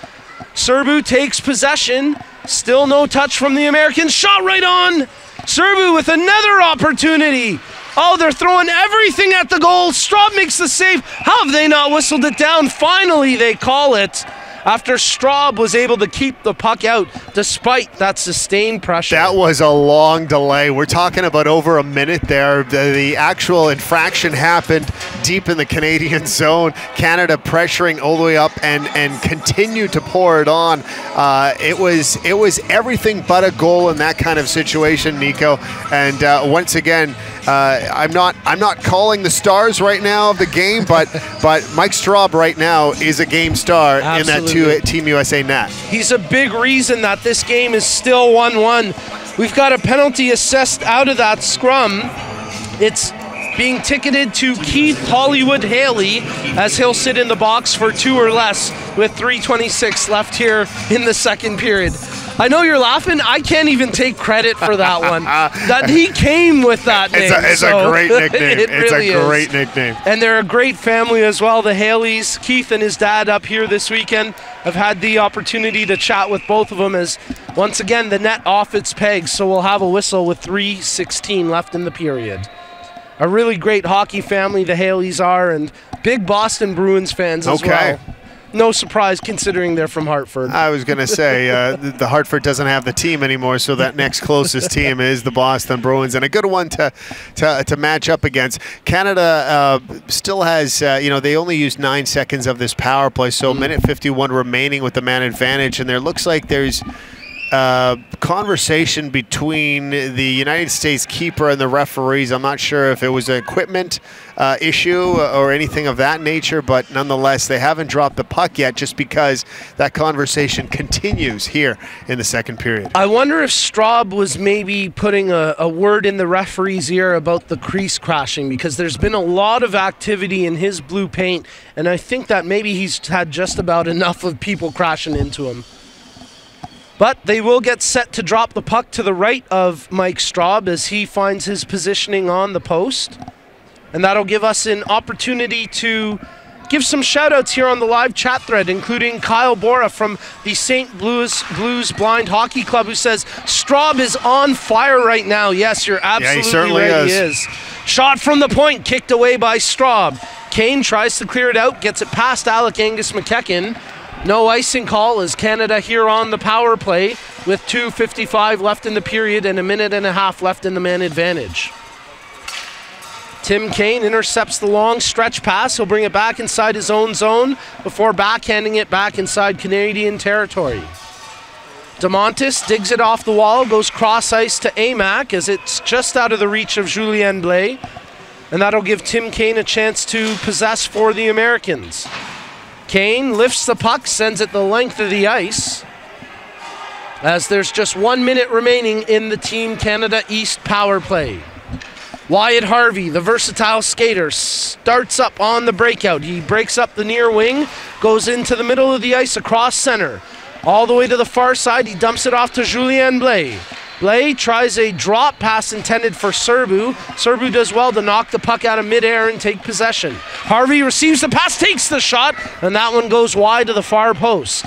Serbu takes possession. Still no touch from the Americans. Shot right on. Serbu with another opportunity. Oh, they're throwing everything at the goal. Straub makes the save. How have they not whistled it down? Finally, they call it, after Straub was able to keep the puck out despite that sustained pressure. That was a long delay. We're talking about over a minute there. The actual infraction happened deep in the Canadian zone. Canada pressuring all the way up and continued to pour it on. It was everything but a goal in that kind of situation, Nico. And once again, I'm not calling the stars right now of the game, but Mike Straub right now is a game star. Absolutely. In that Team USA net. He's a big reason that this game is still 1-1. We've got a penalty assessed out of that scrum. It's being ticketed to Keith Hollywood Haley, as he'll sit in the box for 2 or less with 3:26 left here in the second period. I know you're laughing. I can't even take credit for that one. That he came with that name. It's a great nickname. It's really a great nickname. And they're a great family as well, the Haleys. Keith and his dad up here this weekend. I've had the opportunity to chat with both of them, as once again the net off its pegs, so we'll have a whistle with 3:16 left in the period. A really great hockey family the Haleys are, and big Boston Bruins fans as well. No surprise, considering they're from Hartford. I was going to say, the Hartford doesn't have the team anymore, so that next closest team is the Boston Bruins, and a good one to match up against. Canada still has, they only used 9 seconds of this power play, so minute 51 remaining with the man advantage, and there looks like there's conversation between the United States keeper and the referees. I'm not sure if it was an equipment issue or anything of that nature, but nonetheless, they haven't dropped the puck yet, just because that conversation continues here in the second period. I wonder if Straub was maybe putting a word in the referee's ear about the crease crashing, because there's been a lot of activity in his blue paint, and I think that maybe he's had just about enough of people crashing into him. But they will get set to drop the puck to the right of Mike Straub as he finds his positioning on the post. And that'll give us an opportunity to give some shout-outs here on the live chat thread, including Kyle Bora from the St. Blues Blind Hockey Club, who says, Straub is on fire right now. Yes, you're absolutely right, he is. Shot from the point, kicked away by Straub. Kane tries to clear it out, gets it past Alec Angus McEachern. No icing call as Canada here on the power play with 2:55 left in the period and a minute and a half left in the man advantage. Tim Kane intercepts the long stretch pass. He'll bring it back inside his own zone before backhanding it back inside Canadian territory. DeMontis digs it off the wall, goes cross ice to Amac as it's just out of the reach of Julien Blais. And that'll give Tim Kane a chance to possess for the Americans. Kane lifts the puck, sends it the length of the ice, as there's just 1 minute remaining in the Team Canada East power play. Wyatt Harvey, the versatile skater, starts up on the breakout. He breaks up the near wing, goes into the middle of the ice across center. All the way to the far side, he dumps it off to Julien Blais. Blais tries a drop pass intended for Serbu. Serbu does well to knock the puck out of midair and take possession. Harvey receives the pass, takes the shot, and that one goes wide to the far post.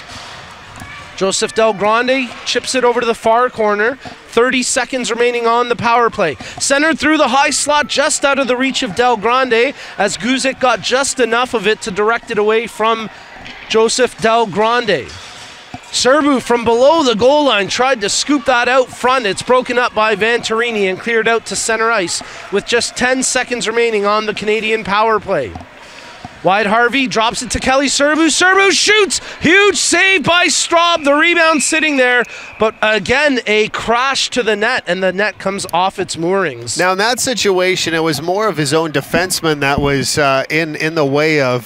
Joseph Del Grande chips it over to the far corner. 30 seconds remaining on the power play. Centered through the high slot, just out of the reach of Del Grande, as Guzik got just enough of it to direct it away from Joseph Del Grande. Serbu from below the goal line tried to scoop that out front. It's broken up by Venturini and cleared out to center ice with just 10 seconds remaining on the Canadian power play. Wyatt Harvey drops it to Kelly Serbu. Serbu shoots! Huge save by Straub. The rebound sitting there. But again, a crash to the net, and the net comes off its moorings. Now, in that situation, it was more of his own defenseman that was in the way of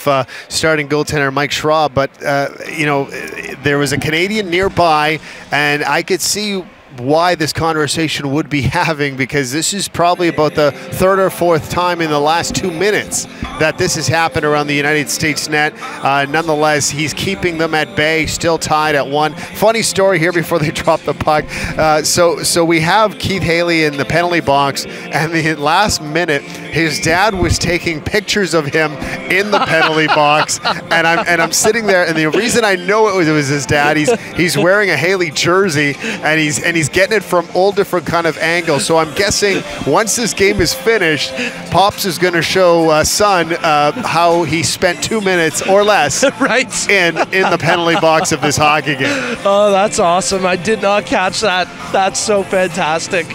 starting goaltender Mike Schraub. But, you know, there was a Canadian nearby, and I could see why this conversation would be having, because this is probably about the third or fourth time in the last 2 minutes that this has happened around the United States net. Nonetheless, he's keeping them at bay, still tied at 1. Funny story here before they drop the puck. So we have Keith Haley in the penalty box, and the last minute, his dad was taking pictures of him in the penalty box, and I'm sitting there, and the reason I know it was his dad, he's wearing a Haley jersey, and he's getting it from all different kind of angles. So I'm guessing once this game is finished, Pops is going to show son how he spent 2 minutes or less right in the penalty box of this hockey game. Oh, that's awesome. I did not catch that. That's so fantastic.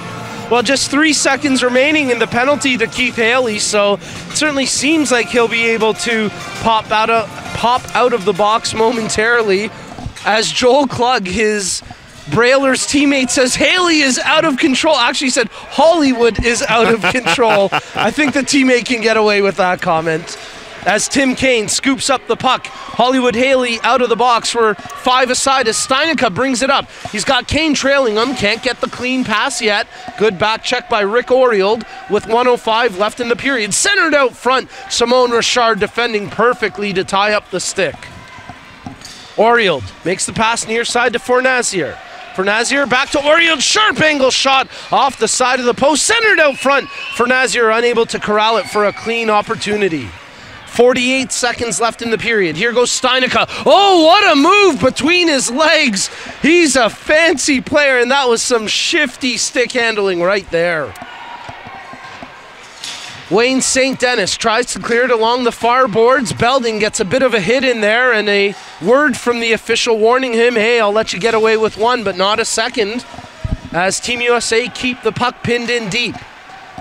Well, just 3 seconds remaining in the penalty to Keith Haley, so it certainly seems like he'll be able to pop out of the box momentarily as Joel Klug, his Brailers teammate, says Haley is out of control. Actually said Hollywood is out of control. I think the teammate can get away with that comment. As Tim Kane scoops up the puck, Hollywood Haley out of the box. We're 5 aside as Steinica brings it up. He's got Kane trailing him, can't get the clean pass yet. Good back check by Rick Oriold with 1:05 left in the period. Centered out front, Simone Richard defending perfectly to tie up the stick. Oriold makes the pass near side to Fornazier. Fornazier back to Oriold, sharp angle shot off the side of the post, centered out front. Fornazier unable to corral it for a clean opportunity. 48 seconds left in the period. Here goes Steinica. Oh, what a move between his legs. He's a fancy player, and that was some shifty stick handling right there. Wayne St. Dennis tries to clear it along the far boards. Belding gets a bit of a hit in there, and a word from the official warning him, hey, I'll let you get away with 1, but not a second, as Team USA keep the puck pinned in deep.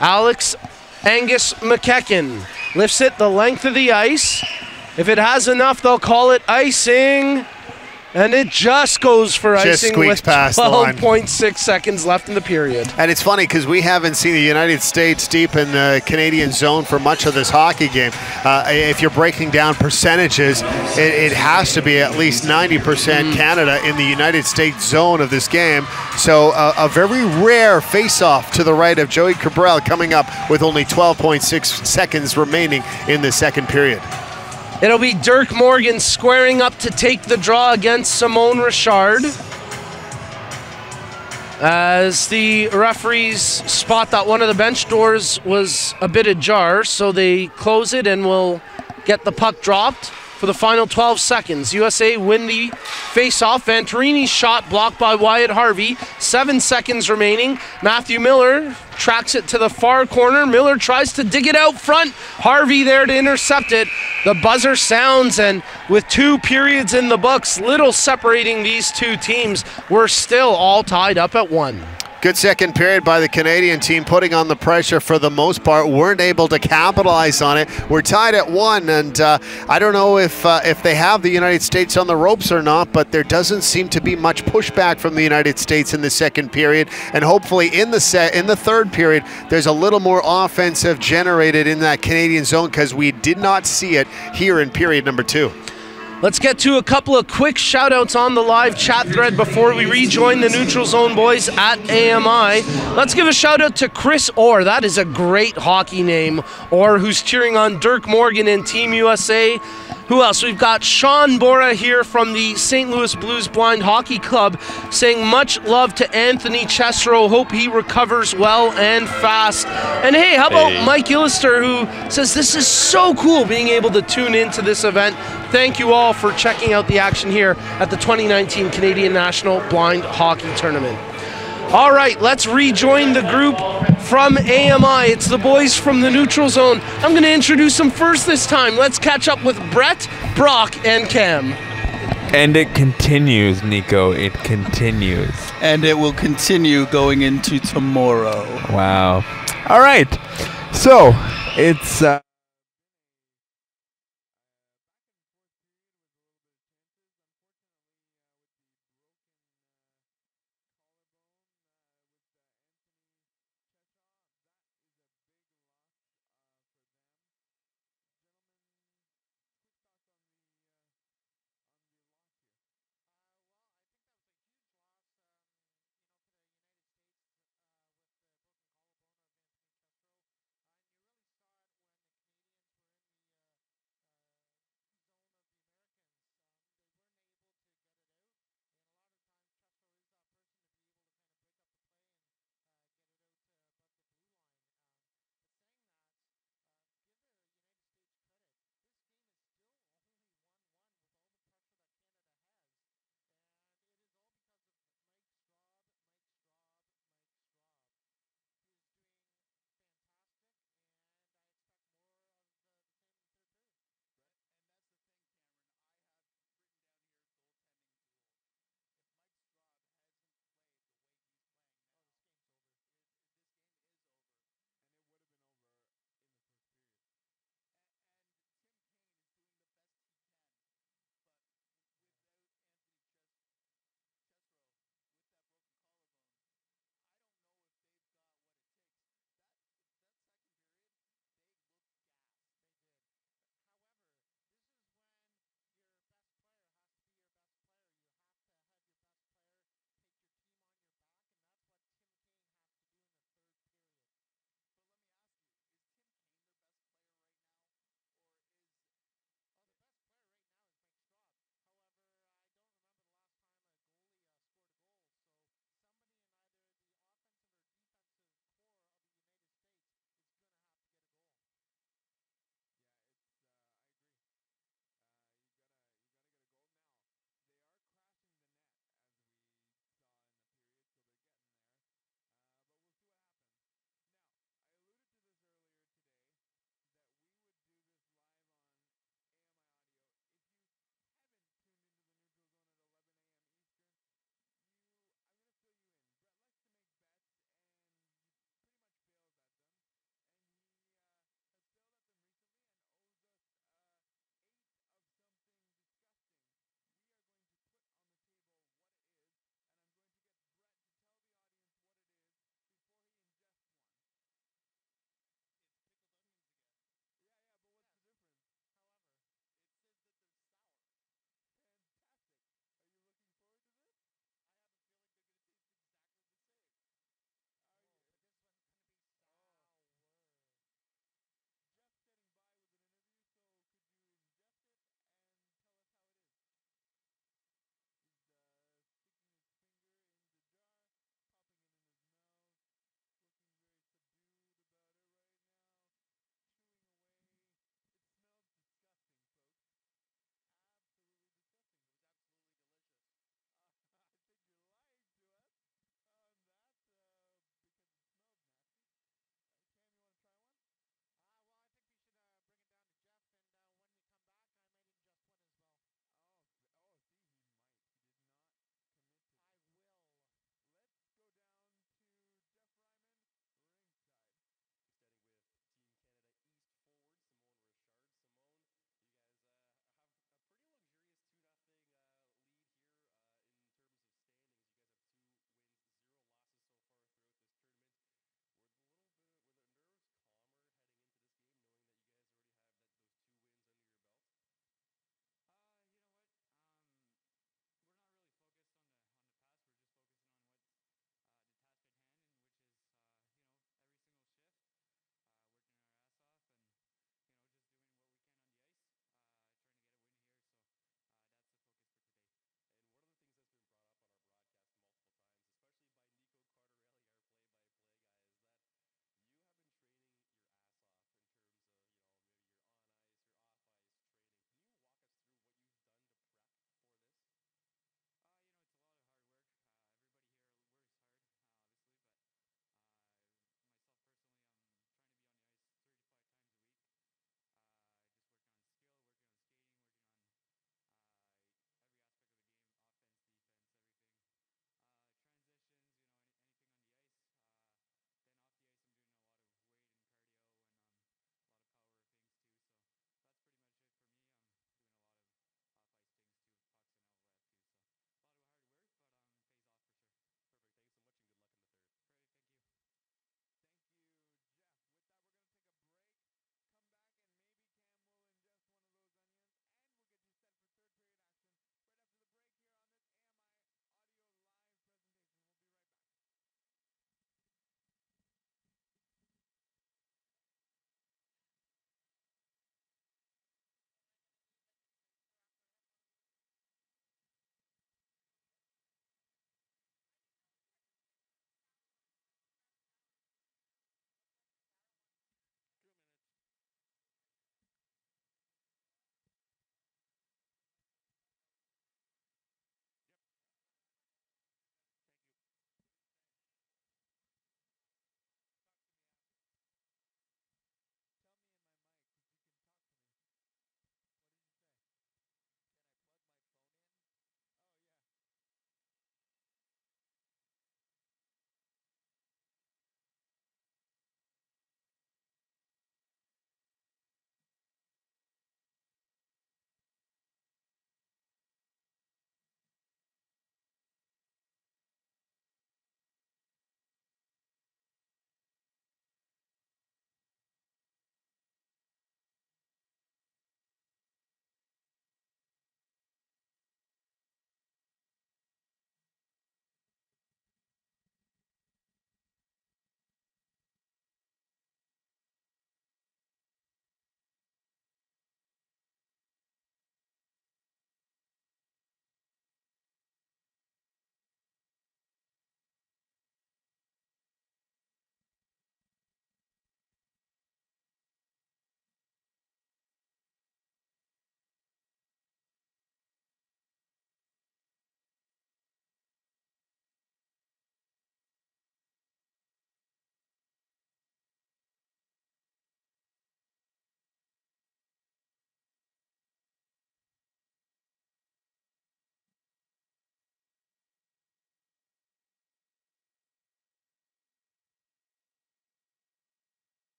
Alex Angus McEachen lifts it the length of the ice. If it has enough, they'll call it icing. And it just goes for icing with 12.6 seconds left in the period. And it's funny because we haven't seen the United States deep in the Canadian zone for much of this hockey game. If you're breaking down percentages, it has to be at least 90% Canada in the United States zone of this game. So a very rare face-off to the right of Joey Cabral coming up with only 12.6 seconds remaining in the second period. It'll be Dirk Morgan squaring up to take the draw against Simone Richard, as the referees spot that one of the bench doors was a bit ajar, so they close it and will get the puck dropped for the final 12 seconds. USA win the face-off. Venturini's shot blocked by Wyatt Harvey. 7 seconds remaining. Matthew Miller tracks it to the far corner. Miller tries to dig it out front. Harvey there to intercept it. The buzzer sounds, and with 2 periods in the books, little separating these two teams, we're still all tied up at 1. Good second period by the Canadian team, putting on the pressure for the most part. Weren't able to capitalize on it. We're tied at 1, and I don't know if they have the United States on the ropes or not, but there doesn't seem to be much pushback from the United States in the second period. And hopefully in the third period, there's a little more offensive generated in that Canadian zone, because we did not see it here in period number 2. Let's get to a couple of quick shout-outs on the live chat thread before we rejoin the Neutral Zone boys at AMI. Let's give a shout-out to Chris Orr. That is a great hockey name. Orr, who's cheering on Dirk Morgan and Team USA. Who else? We've got Sean Bora here from the St. Louis Blues Blind Hockey Club saying much love to Anthony Chesro. Hope he recovers well and fast. And hey, how about Mike Illister, who says this is so cool being able to tune into this event. Thank you all for checking out the action here at the 2019 Canadian National Blind Hockey Tournament. All right, let's rejoin the group from AMI. It's the boys from the Neutral Zone. I'm going to introduce them first this time. Let's catch up with Brett, Brock, and Cam. And it continues, Nico. It continues. And it will continue going into tomorrow. Wow. All right. So, it's...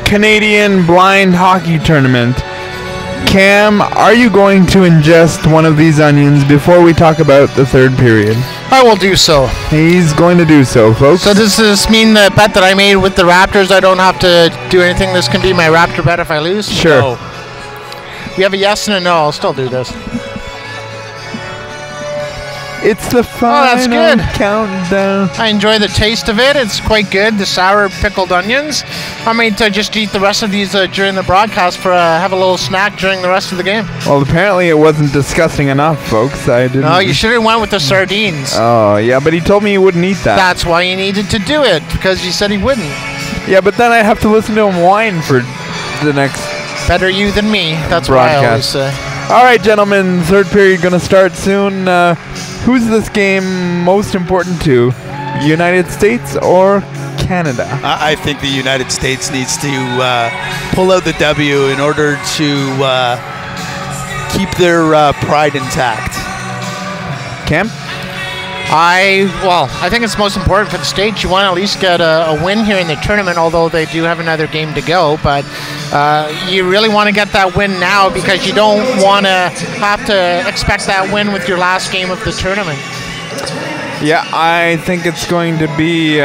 Canadian blind hockey tournament. Cam, are you going to ingest one of these onions before we talk about the third period? I will do so. He's going to do so, folks. So does this mean the bet that I made with the Raptors, I don't have to do anything? This can be my Raptor bet if I lose? Sure. No. We have a yes and a no. I'll still do this. It's the final good. countdown. I enjoy the taste of it. It's quite good. The sour pickled onions. I might just eat the rest of these during the broadcast for have a little snack during the rest of the game. Well, apparently it wasn't disgusting enough, folks. I didn't. No, you should have went with the sardines. Oh, yeah, but he told me he wouldn't eat that. That's why you needed to do it, because you said he wouldn't. Yeah, but then I have to listen to him whine for the next Better you than me. That's broadcast. what I always say. All right, gentlemen, third period going to start soon. Who's this game most important to? United States or Canada? I think the United States needs to pull out the W in order to keep their pride intact. Cam? I think it's most important for the States. You want to at least get a win here in the tournament, although they do have another game to go. But you really want to get that win now, because you don't want to have to expect that win with your last game of the tournament. Yeah, I think it's going to be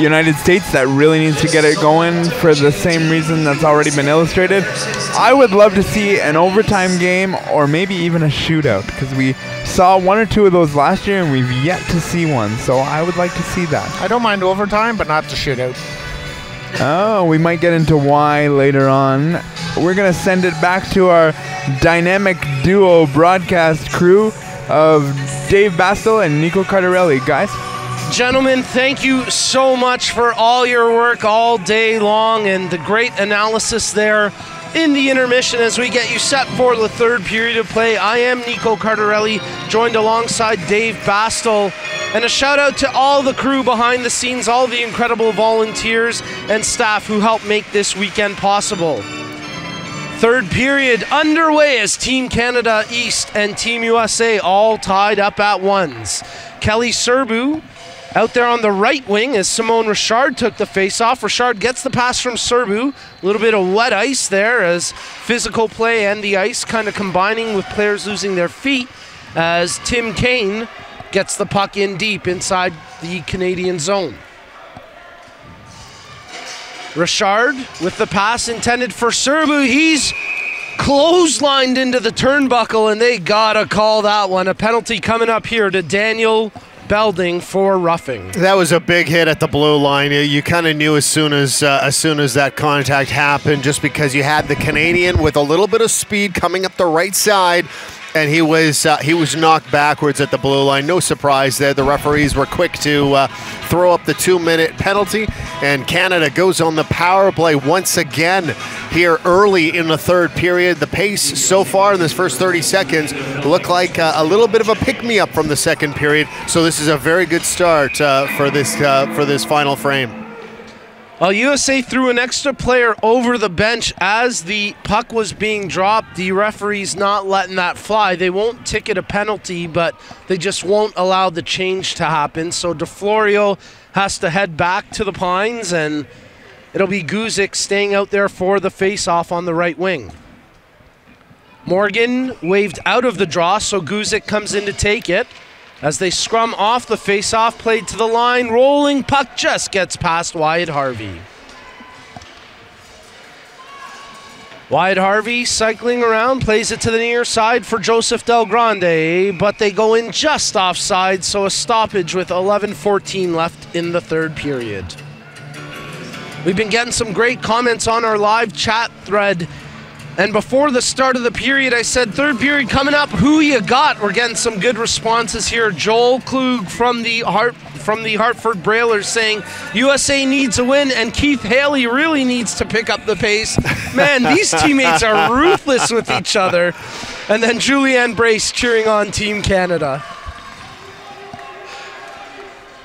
United States that really needs to get it going for the same reason that's already been illustrated. I would love to see an overtime game or maybe even a shootout, because we saw one or two of those last year and we've yet to see one. So I would like to see that. I don't mind overtime, but not the shootout. Oh, we might get into why later on. We're going to send it back to our dynamic duo broadcast crew of Dave Bastel and Nico Cardarelli. Guys? Gentlemen, thank you so much for all your work all day long and the great analysis there in the intermission as we get you set for the third period of play. I am Nico Cardarelli, joined alongside Dave Bastel. And a shout out to all the crew behind the scenes, all the incredible volunteers and staff who helped make this weekend possible. Third period underway as Team Canada East and Team USA all tied up at ones. Kelly Serbu out there on the right wing as Simone Richard took the face-off. Richard gets the pass from Serbu. A little bit of wet ice there as physical play and the ice kind of combining with players losing their feet as Tim Kane gets the puck in deep inside the Canadian zone. Richard with the pass intended for Serbu. He's clotheslined into the turnbuckle, and they gotta call that one. A penalty coming up here to Daniel Belding for roughing. That was a big hit at the blue line. You kind of knew as soon as that contact happened, just because you had the Canadian with a little bit of speed coming up the right side, and he was knocked backwards at the blue line. No surprise there. The referees were quick to throw up the 2-minute penalty, and Canada goes on the power play once again here early in the third period. The pace so far in this first 30 seconds looked like a little bit of a pick-me-up from the second period. So this is a very good start for this final frame. Well, USA threw an extra player over the bench as the puck was being dropped. The referee's not letting that fly. They won't ticket a penalty, but they just won't allow the change to happen. So DeFlorio has to head back to the Pines, and it'll be Guzik staying out there for the face-off on the right wing. Morgan waved out of the draw, so Guzik comes in to take it. As they scrum off the face-off, played to the line, rolling puck just gets past Wyatt Harvey. Wyatt Harvey cycling around, plays it to the near side for Joseph Del Grande, but they go in just offside, so a stoppage with 11:14 left in the third period. We've been getting some great comments on our live chat thread. And before the start of the period, I said, third period coming up, who you got? We're getting some good responses here. Joel Klug from the Hartford Brailers saying, USA needs a win, and Keith Haley really needs to pick up the pace. Man, these teammates are ruthless with each other. And then Julianne Brace cheering on Team Canada.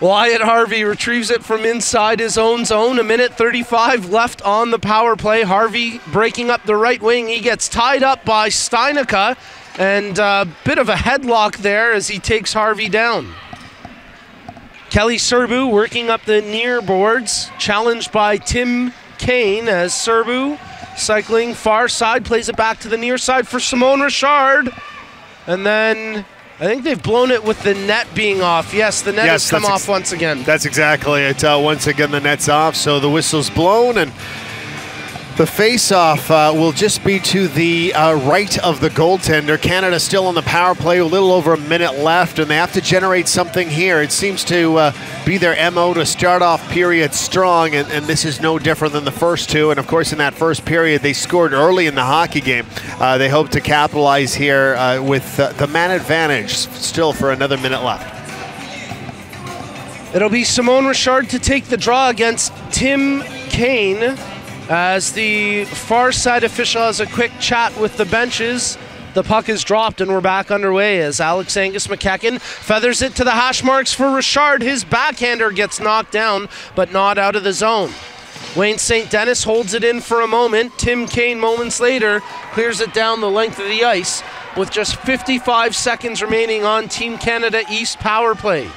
Wyatt Harvey retrieves it from inside his own zone. 1:35 left on the power play. Harvey breaking up the right wing. He gets tied up by Steinica, and a bit of a headlock there as he takes Harvey down. Kelly Serbu working up the near boards, challenged by Tim Kane as Serbu cycling far side, plays it back to the near side for Simone Richard. And then I think they've blown it with the net being off. Yes, the net has come off once again. That's exactly it. Once again, the net's off, so the whistle's blown, and the face-off will just be to the right of the goaltender. Canada still on the power play, a little over a minute left, and they have to generate something here. It seems to be their MO to start off period strong, and this is no different than the first two. And of course, in that first period, they scored early in the hockey game. They hope to capitalize here with the man advantage still for another minute left. It'll be Simone Richard to take the draw against Tim Kane, as the far side official has a quick chat with the benches. The puck is dropped and we're back underway as Alex Angus McEachern feathers it to the hash marks for Richard. His backhander gets knocked down, but not out of the zone. Wayne St. Dennis holds it in for a moment. Tim Kane moments later clears it down the length of the ice with just 55 seconds remaining on Team Canada East power play.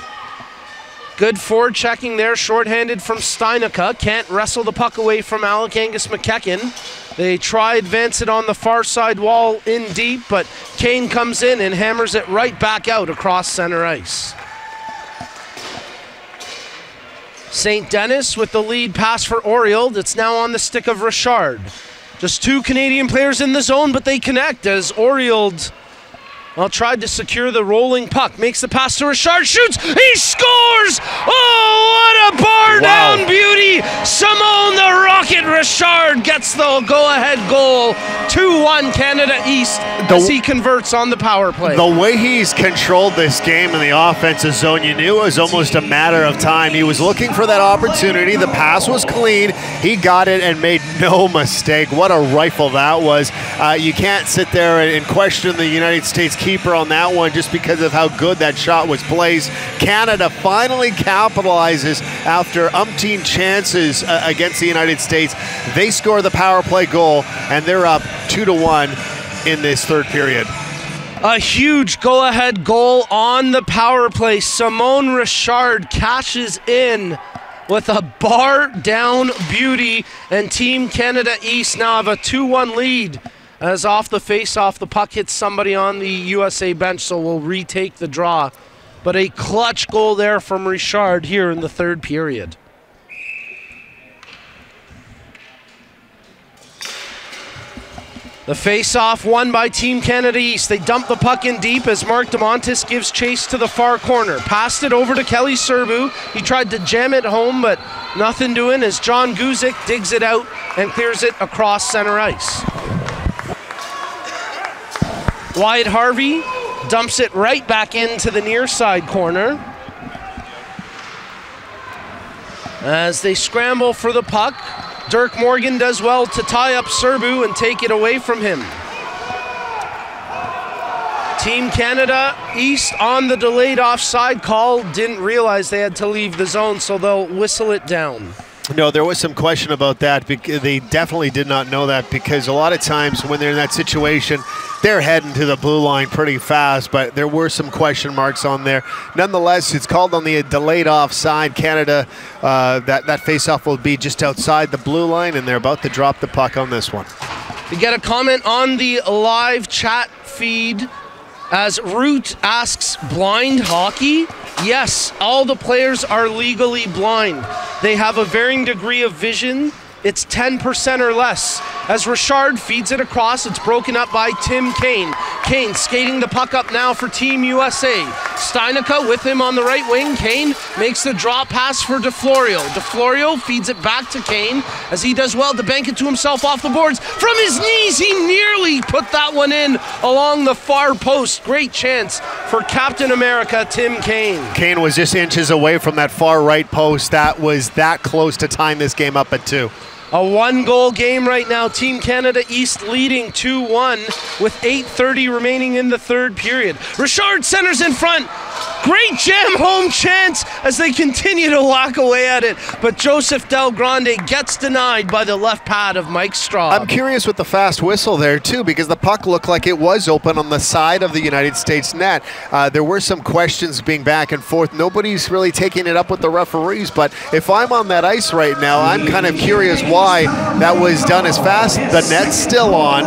Good forward checking there, shorthanded from Steinica. Can't wrestle the puck away from Alex Angus McEachern. They try advance it on the far side wall in deep, but Kane comes in and hammers it right back out across center ice. St. Dennis with the lead pass for Oriole. It's now on the stick of Richard. Just two Canadian players in the zone, but they connect as Oriole tried to secure the rolling puck. Makes the pass to Richard, shoots, he scores! Oh, what a bar down beauty! Simone the Rocket Richard gets the go-ahead goal. 2-1 Canada East as he converts on the power play. The way he's controlled this game in the offensive zone, you knew it was almost a matter of time. He was looking for that opportunity. The pass was clean. He got it and made no mistake. What a rifle that was. You can't sit there and question the United States keeper on that one just because of how good that shot was placed. Canada finally capitalizes after umpteen chances against the United States. They score the power play goal, and they're up 2-1 in this third period. A huge go-ahead goal on the power play. Simone Richard cashes in with a bar down beauty, and Team Canada East now have a 2-1 lead. As off the face-off, the puck hits somebody on the USA bench, so we'll retake the draw. But a clutch goal there from Richard here in the third period. The face-off won by Team Canada East. They dump the puck in deep as Mark DeMontis gives chase to the far corner. Passed it over to Kelly Serbu. He tried to jam it home, but nothing doing as John Guzik digs it out and clears it across center ice. Wyatt Harvey dumps it right back into the near side corner. As they scramble for the puck, Dirk Morgan does well to tie up Serbu and take it away from him. Team Canada East on the delayed offside call. Didn't realize they had to leave the zone, so they'll whistle it down. No, there was some question about that. They definitely did not know that, because a lot of times when they're in that situation, they're heading to the blue line pretty fast, but there were some question marks on there. Nonetheless, it's called on the delayed offside. Canada, that faceoff will be just outside the blue line, and they're about to drop the puck on this one. We get a comment on the live chat feed as Root asks, blind hockey? Yes, all the players are legally blind. They have a varying degree of vision. It's 10% or less. As Richard feeds it across, it's broken up by Tim Kane. Kane skating the puck up now for Team USA. Steinica with him on the right wing. Kane makes the drop pass for DeFlorio. DeFlorio feeds it back to Kane as he does well to bank it to himself off the boards. From his knees, he nearly put that one in along the far post. Great chance for Captain America, Tim Kane. Kane was just inches away from that far right post. That was that close to tying this game up at 2. A one-goal game right now. Team Canada East leading 2-1 with 8:30 remaining in the third period. Richard centers in front. Great jam home chance as they continue to whack away at it. But Joseph Del Grande gets denied by the left pad of Mike Straub. I'm curious with the fast whistle there, too, because the puck looked like it was open on the side of the United States net. There were some questions being back and forth. Nobody's really taking it up with the referees, but if I'm on that ice right now, I'm kind of curious why that was done as fast. The net's still on,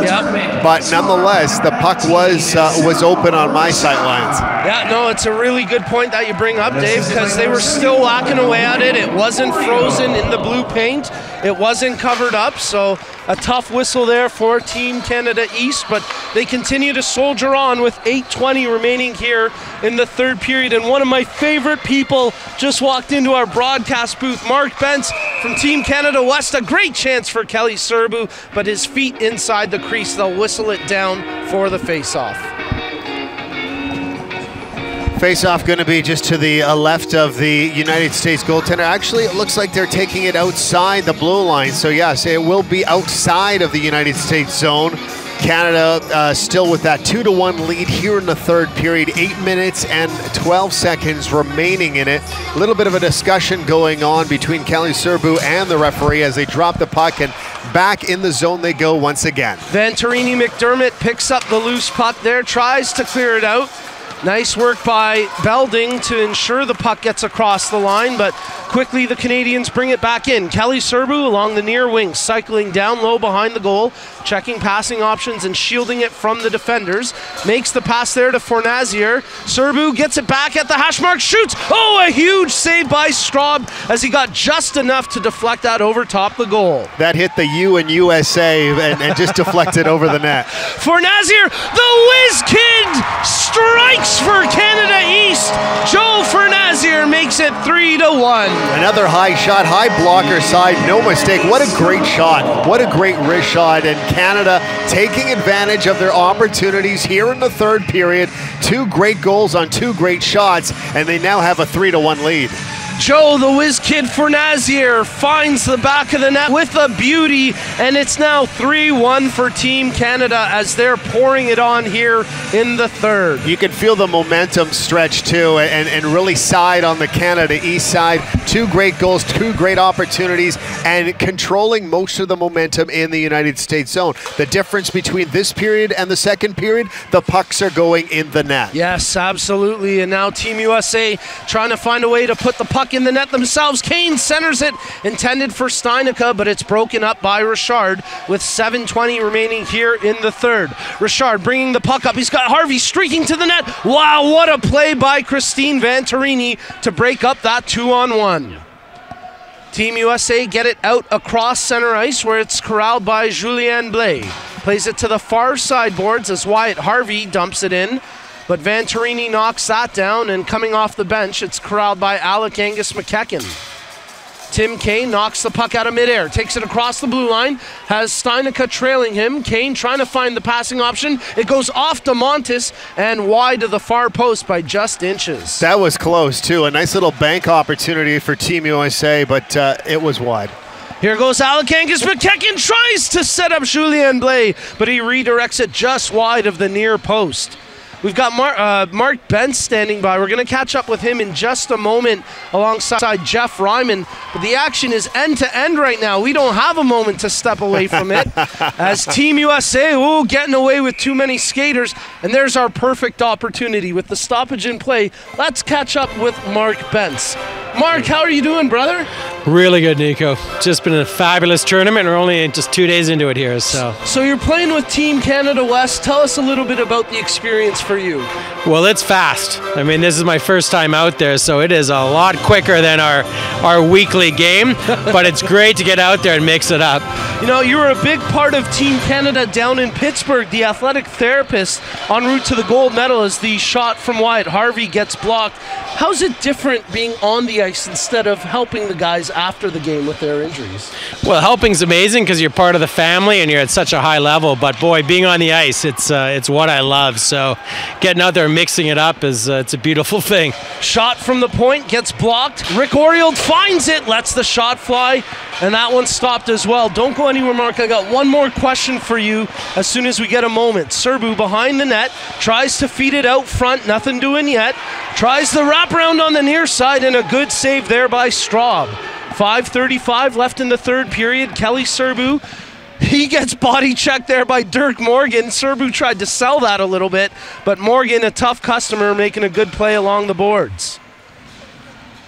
but nonetheless, the puck was open on my sidelines. Yeah, no, it's a really good point that you bring up, Dave, because they were still whacking away at it. It wasn't frozen in the blue paint. It wasn't covered up, so a tough whistle there for Team Canada East, but they continue to soldier on with 8:20 remaining here in the third period. And one of my favorite people just walked into our broadcast booth, Mark Bentz from Team Canada West. A great chance for Kelly Serbu, but his feet inside the crease. They'll whistle it down for the face-off. Face-off going to be just to the left of the United States goaltender. Actually, it looks like they're taking it outside the blue line. So yes, it will be outside of the United States zone. Canada still with that 2-1 lead here in the third period. 8 minutes and 12 seconds remaining in it. A little bit of a discussion going on between Kelly Serbu and the referee as they drop the puck, and back in the zone they go once again. Venturini McDermott picks up the loose puck there, tries to clear it out. Nice work by Belding to ensure the puck gets across the line, but quickly the Canadians bring it back in. Kelly Serbu along the near wing, cycling down low behind the goal, checking passing options and shielding it from the defenders. Makes the pass there to Fornazier. Serbu gets it back at the hash mark, shoots! Oh, a huge save by Straub as he got just enough to deflect that over top the goal. That hit the U in USA and just deflected over the net. Fornazier, the whiz kid, strikes for Canada East. Joe Fornazier makes it 3-1. Another high shot, high blocker side, no mistake. What a great shot. What a great wrist shot. And Canada taking advantage of their opportunities here in the third period. 2 great goals on 2 great shots, and they now have a 3-1 lead. Joe, the whiz kid Fornazier, finds the back of the net with a beauty, and it's now 3-1 for Team Canada as they're pouring it on here in the third. You can feel the momentum stretch too, and really side on the Canada East side. 2 great goals, 2 great opportunities, and controlling most of the momentum in the United States zone. The difference between this period and the second period, the pucks are going in the net. Yes, absolutely, and now Team USA trying to find a way to put the puck in the net themselves. Kane centers it, intended for Steinicke, but it's broken up by Richard with 7:20 remaining here in the third. Richard bringing the puck up. He's got Harvey streaking to the net. Wow, what a play by Christine Venturini to break up that 2-on-1. Team USA get it out across center ice where it's corralled by Julien Blais. Plays it to the far side boards as Wyatt Harvey dumps it in. But Venturini knocks that down, and coming off the bench, it's corralled by Alec Angus McEachern. Tim Kane knocks the puck out of midair, takes it across the blue line, has Steinicke trailing him. Kane trying to find the passing option. It goes off to Montes and wide to the far post by just inches. That was close, too. A nice little bank opportunity for Team USA, but it was wide. Here goes Alec Angus McEachern, tries to set up Julien Blais, but he redirects it just wide of the near post. We've got Mark Bentz standing by. We're going to catch up with him in just a moment alongside Jeff Ryman. But the action is end-to-end right now. We don't have a moment to step away from it. As Team USA, getting away with too many skaters. And there's our perfect opportunity. With the stoppage in play, let's catch up with Mark Bentz. Mark, how are you doing, brother? Really good, Nico. Just been a fabulous tournament. We're only just 2 days into it here. So you're playing with Team Canada West. Tell us a little bit about the experience for you. Well, it's fast. I mean, this is my first time out there, so it is a lot quicker than our weekly game, but it's great to get out there and mix it up. You know, you were a big part of Team Canada down in Pittsburgh, the athletic therapist en route to the gold medal as the shot from Wyatt Harvey gets blocked. How's it different being on the ice instead of helping the guys after the game with their injuries? Well, helping's amazing because you're part of the family and you're at such a high level, but boy, being on the ice, it's what I love. So getting out there and mixing it up is it's a beautiful thing. Shot from the point gets blocked. Rick Oriel finds it, lets the shot fly. And that one stopped as well. Don't go anywhere, Mark. I got one more question for you as soon as we get a moment. Serbu behind the net, tries to feed it out front, nothing doing yet. Tries the wraparound on the near side, and a good save there by Straub. 5:35 left in the third period. Kelly Serbu, he gets body checked there by Dirk Morgan. Serbu tried to sell that a little bit, but Morgan, a tough customer, making a good play along the boards.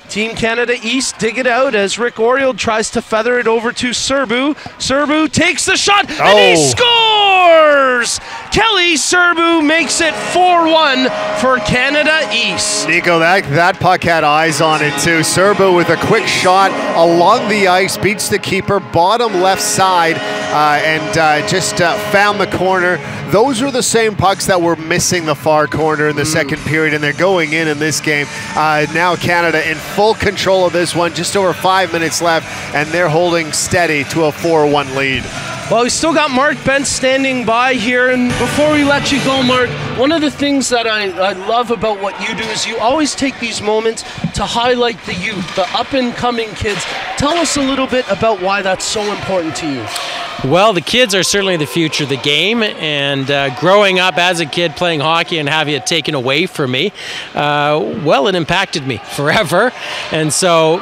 Team Canada East dig it out as Rick Oriel tries to feather it over to Serbu. Serbu takes the shot, and he scores! Kelly Serbu makes it 4-1 for Canada East. Nico, that puck had eyes on it too. Serbu with a quick shot along the ice, beats the keeper, bottom left side, and just found the corner. Those are the same pucks that were missing the far corner in the second period, and they're going in this game. Now Canada in full control of this one, just over 5 minutes left, and they're holding steady to a 4-1 lead. Well, we still got Mark Bent standing by here, and before we let you go, Mark, one of the things that I love about what you do is you always take these moments to highlight the youth, the up-and-coming kids. Tell us a little bit about why that's so important to you. Well, the kids are certainly the future of the game, and growing up as a kid playing hockey and having it taken away from me, well, it impacted me forever. And so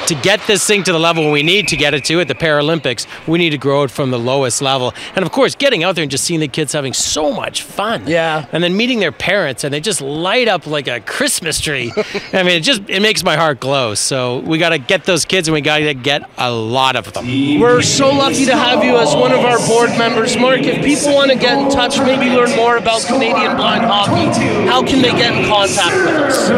to get this thing to the level we need to get it to at the Paralympics, we need to grow it from the lowest level. And of course, getting out there and just seeing the kids having so much fun. Yeah. And then meeting their parents, and they just light up like a Christmas tree. I mean, it makes my heart glow. So we got to get those kids, and we got to get a lot of them. We're so lucky to have you as one of our board members. Mark, if people want to get in touch, maybe learn more about Canadian Blind Hockey, how can they get in contact with us?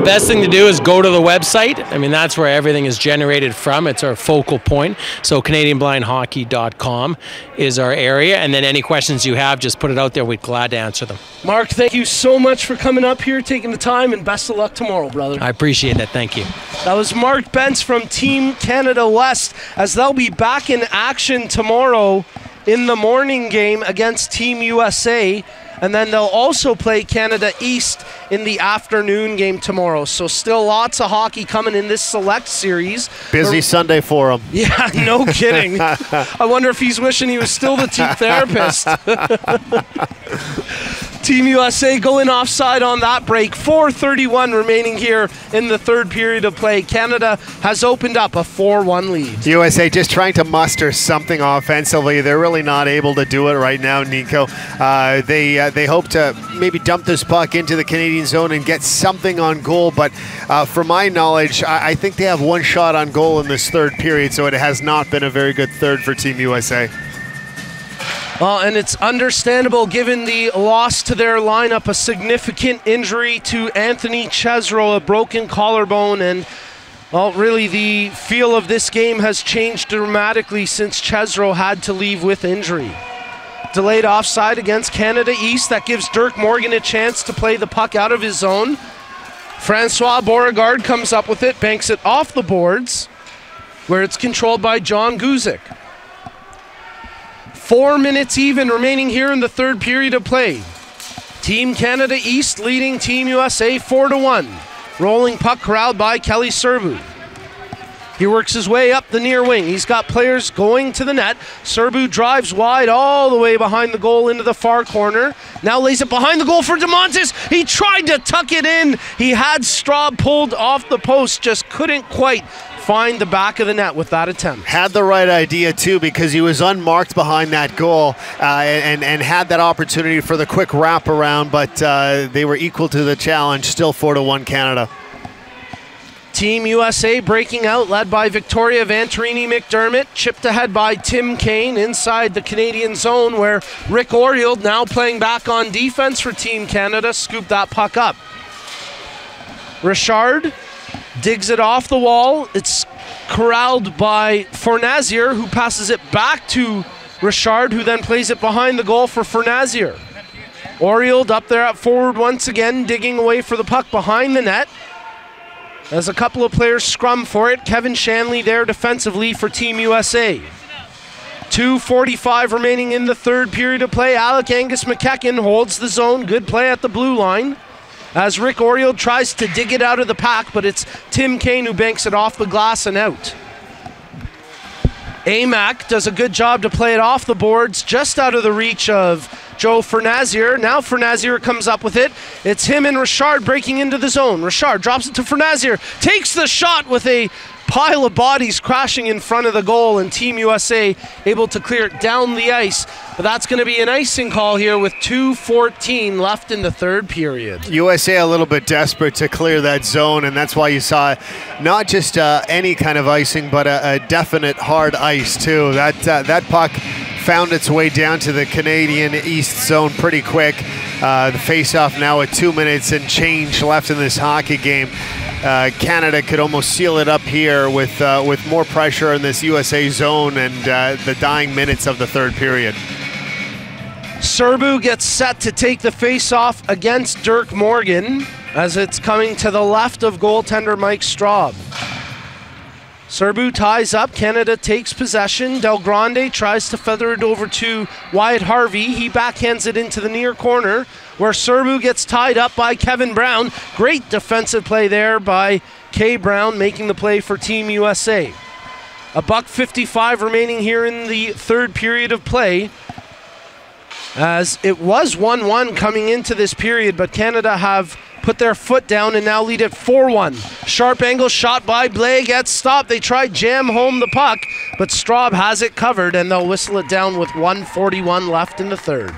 Best thing to do is go to the website. I mean, that's where everything is generated from. It's our focal point. So CanadianBlindHockey.com is our area. And then any questions you have, just put it out there. We'd be glad to answer them. Mark, thank you so much for coming up here, taking the time, and best of luck tomorrow, brother. I appreciate that. Thank you. That was Mark Bentz from Team Canada West, as they'll be back in action tomorrow in the morning game against Team USA. And then they'll also play Canada East in the afternoon game tomorrow. So still lots of hockey coming in this select series. Busy Sunday for him. Yeah, no kidding. I wonder if he's wishing he was still the team therapist. Team USA going offside on that break. 4:31 remaining here in the third period of play. Canada has opened up a 4-1 lead. USA just trying to muster something offensively. They're really not able to do it right now, Nico. They hope to maybe dump this puck into the Canadian zone and get something on goal, but from my knowledge, I think they have one shot on goal in this third period, so it has not been a very good third for Team USA. Well, and it's understandable given the loss to their lineup, a significant injury to Anthony Chesro, a broken collarbone, and well, really the feel of this game has changed dramatically since Chesro had to leave with injury. Delayed offside against Canada East. That gives Dirk Morgan a chance to play the puck out of his zone. Francois Beauregard comes up with it, banks it off the boards, where it's controlled by John Guzik. 4 minutes even remaining here in the third period of play. Team Canada East leading Team USA 4-1. Rolling puck corralled by Kelly Serbu. He works his way up the near wing. He's got players going to the net. Serbu drives wide all the way behind the goal into the far corner. Now lays it behind the goal for DeMontis. He tried to tuck it in. He had Straub pulled off the post, just couldn't quite find the back of the net with that attempt. Had the right idea too, because he was unmarked behind that goal and had that opportunity for the quick wraparound, but they were equal to the challenge. Still 4-1 Canada. Team USA breaking out, led by Victoria Venturini-McDermott, chipped ahead by Tim Kane inside the Canadian zone, where Rick Oriel, now playing back on defense for Team Canada, scooped that puck up. Richard digs it off the wall. It's corralled by Fornazier, who passes it back to Richard, who then plays it behind the goal for Fornazier. Oriel up there at forward once again, digging away for the puck behind the net. As a couple of players scrum for it. Kevin Shanley there defensively for Team USA. 2:45 remaining in the third period of play. Alec Angus McEachern holds the zone. Good play at the blue line. As Rick Oriel tries to dig it out of the pack, but it's Tim Kane who banks it off the glass and out. Amac does a good job to play it off the boards, just out of the reach of Joe Fernazier. Now Fernazier comes up with it. It's him and Richard breaking into the zone. Richard drops it to Fernazier, takes the shot with a pile of bodies crashing in front of the goal, and Team USA able to clear it down the ice. But that's going to be an icing call here with 2:14 left in the third period. USA a little bit desperate to clear that zone, and that's why you saw not just any kind of icing, but a definite hard ice too. That puck found its way down to the Canadian East zone pretty quick. The face-off now at 2 minutes and change left in this hockey game. Canada could almost seal it up here with more pressure in this USA zone and the dying minutes of the third period. Serbu gets set to take the face-off against Dirk Morgan as it's coming to the left of goaltender Mike Straub. Serbu ties up, Canada takes possession. Del Grande tries to feather it over to Wyatt Harvey. He backhands it into the near corner where Serbu gets tied up by Kevin Brown. Great defensive play there by Kay Brown, making the play for Team USA. $1:55 remaining here in the third period of play, as it was 1-1 coming into this period, but Canada have put their foot down and now lead it 4-1. Sharp angle shot by Blais gets stopped. They try jam home the puck, but Straub has it covered, and they'll whistle it down with 1:41 left in the third.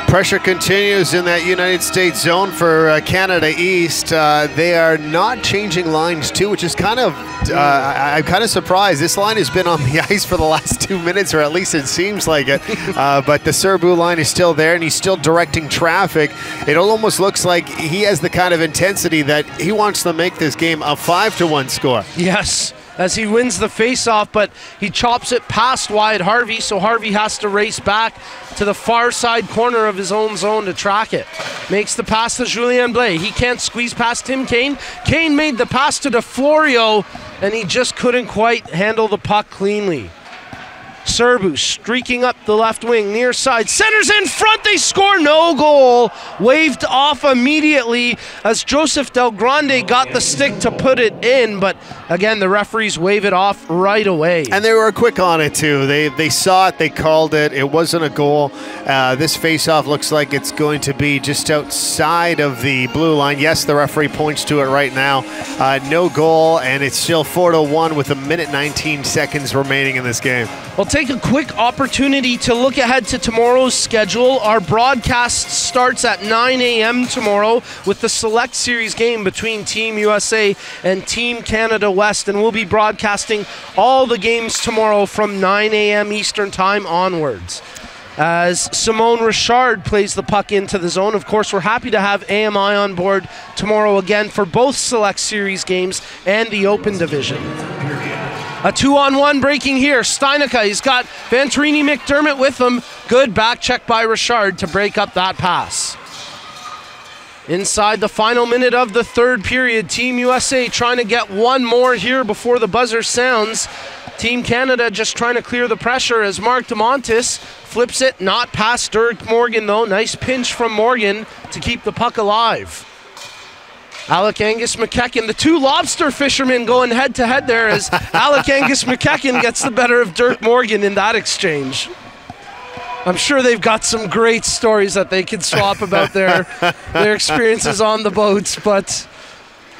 Pressure continues in that United States zone for Canada East. They are not changing lines too, which is kind of, I'm kind of surprised. This line has been on the ice for the last 2 minutes, or at least it seems like it. But the Serbu line is still there, and he's still directing traffic. It almost looks like he has the kind of intensity that he wants to make this game a 5-1 score. Yes, as he wins the face-off, but he chops it past Wyatt Harvey, so Harvey has to race back to the far side corner of his own zone to track it. Makes the pass to Julien Blais. He can't squeeze past Tim Kane. Kane made the pass to DeFlorio, and he just couldn't quite handle the puck cleanly. Serbu streaking up the left wing, near side, centers in front, they score, no goal. Waved off immediately as Joseph Del Grande got the stick to put it in, but again, the referees wave it off right away. And they were quick on it too. They saw it, they called it, it wasn't a goal. This face-off looks like it's going to be just outside of the blue line. Yes, the referee points to it right now. No goal, and it's still 4-1 with 1:19 seconds remaining in this game. We'll take a quick opportunity to look ahead to tomorrow's schedule. Our broadcast starts at 9 a.m. tomorrow with the Select Series game between Team USA and Team Canada West, and we'll be broadcasting all the games tomorrow from 9 a.m. Eastern Time onwards. As Simone Richard plays the puck into the zone. Of course, we're happy to have AMI on board tomorrow again for both Select Series games and the Open Division. A 2-on-1 breaking here. Steinica, he's got Venturini McDermott with him. Good back check by Richard to break up that pass. Inside the final minute of the third period, Team USA trying to get one more here before the buzzer sounds. Team Canada just trying to clear the pressure as Mark DeMontis flips it, not past Dirk Morgan though. Nice pinch from Morgan to keep the puck alive. Alec Angus McEachern, the two lobster fishermen going head-to-head there as Alec Angus McEachern gets the better of Dirk Morgan in that exchange. I'm sure they've got some great stories that they can swap about their experiences on the boats, but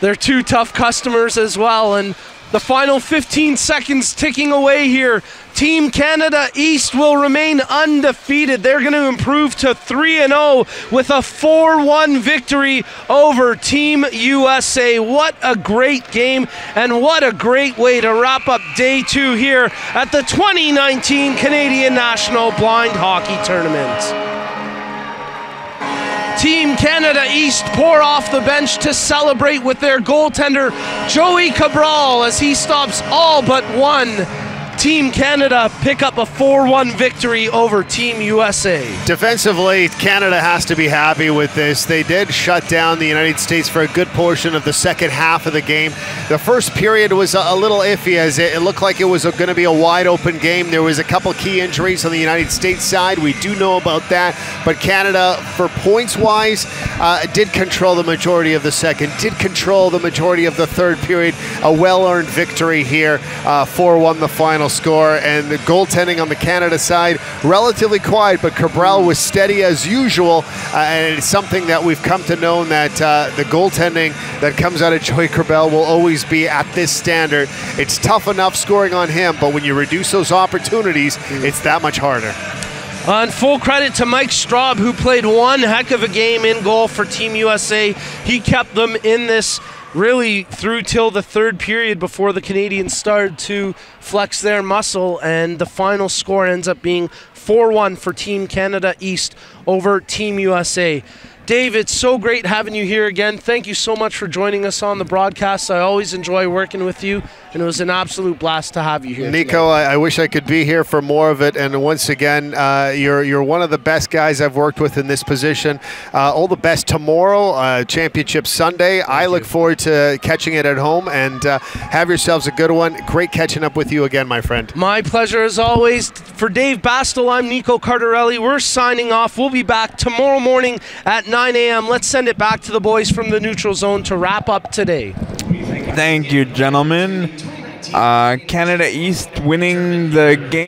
they're two tough customers as well. And the final 15 seconds ticking away here. Team Canada East will remain undefeated. They're going to improve to 3-0 with a 4-1 victory over Team USA. What a great game, and what a great way to wrap up day 2 here at the 2019 Canadian National Blind Hockey Tournament. Team Canada East pour off the bench to celebrate with their goaltender Joey Cabral as he stops all but one Team Canada pick up a 4-1 victory over Team USA. Defensively, Canada has to be happy with this. They did shut down the United States for a good portion of the second half of the game. The first period was a little iffy, as it looked like it was going to be a wide open game. There was a couple key injuries on the United States side. We do know about that. But Canada, for points-wise, did control the majority of the second, did control the majority of the third period. A well-earned victory here, 4-1 the final score. And the goaltending on the Canada side, relatively quiet, but Cabral was steady as usual. And it's something that we've come to know, that the goaltending that comes out of Joey Cabral will always be at this standard. It's tough enough scoring on him, but when you reduce those opportunities, it's that much harder. And full credit to Mike Straub, who played one heck of a game in goal for Team USA. He kept them in this really through till the third period before the Canadians started to flex their muscle, and the final score ends up being 4-1 for Team Canada East over Team USA. Dave, it's so great having you here again. Thank you so much for joining us on the broadcast. I always enjoy working with you, and it was an absolute blast to have you here. Nico, I wish I could be here for more of it. And once again, you're one of the best guys I've worked with in this position. All the best tomorrow, Championship Sunday. I look forward to catching it at home, and have yourselves a good one. Great catching up with you again, my friend. My pleasure as always. For Dave Bastel, I'm Nico Cardarelli. We're signing off. We'll be back tomorrow morning at 9 a.m. Let's send it back to the boys from the neutral zone to wrap up today. Thank you, gentlemen. Canada East winning the game.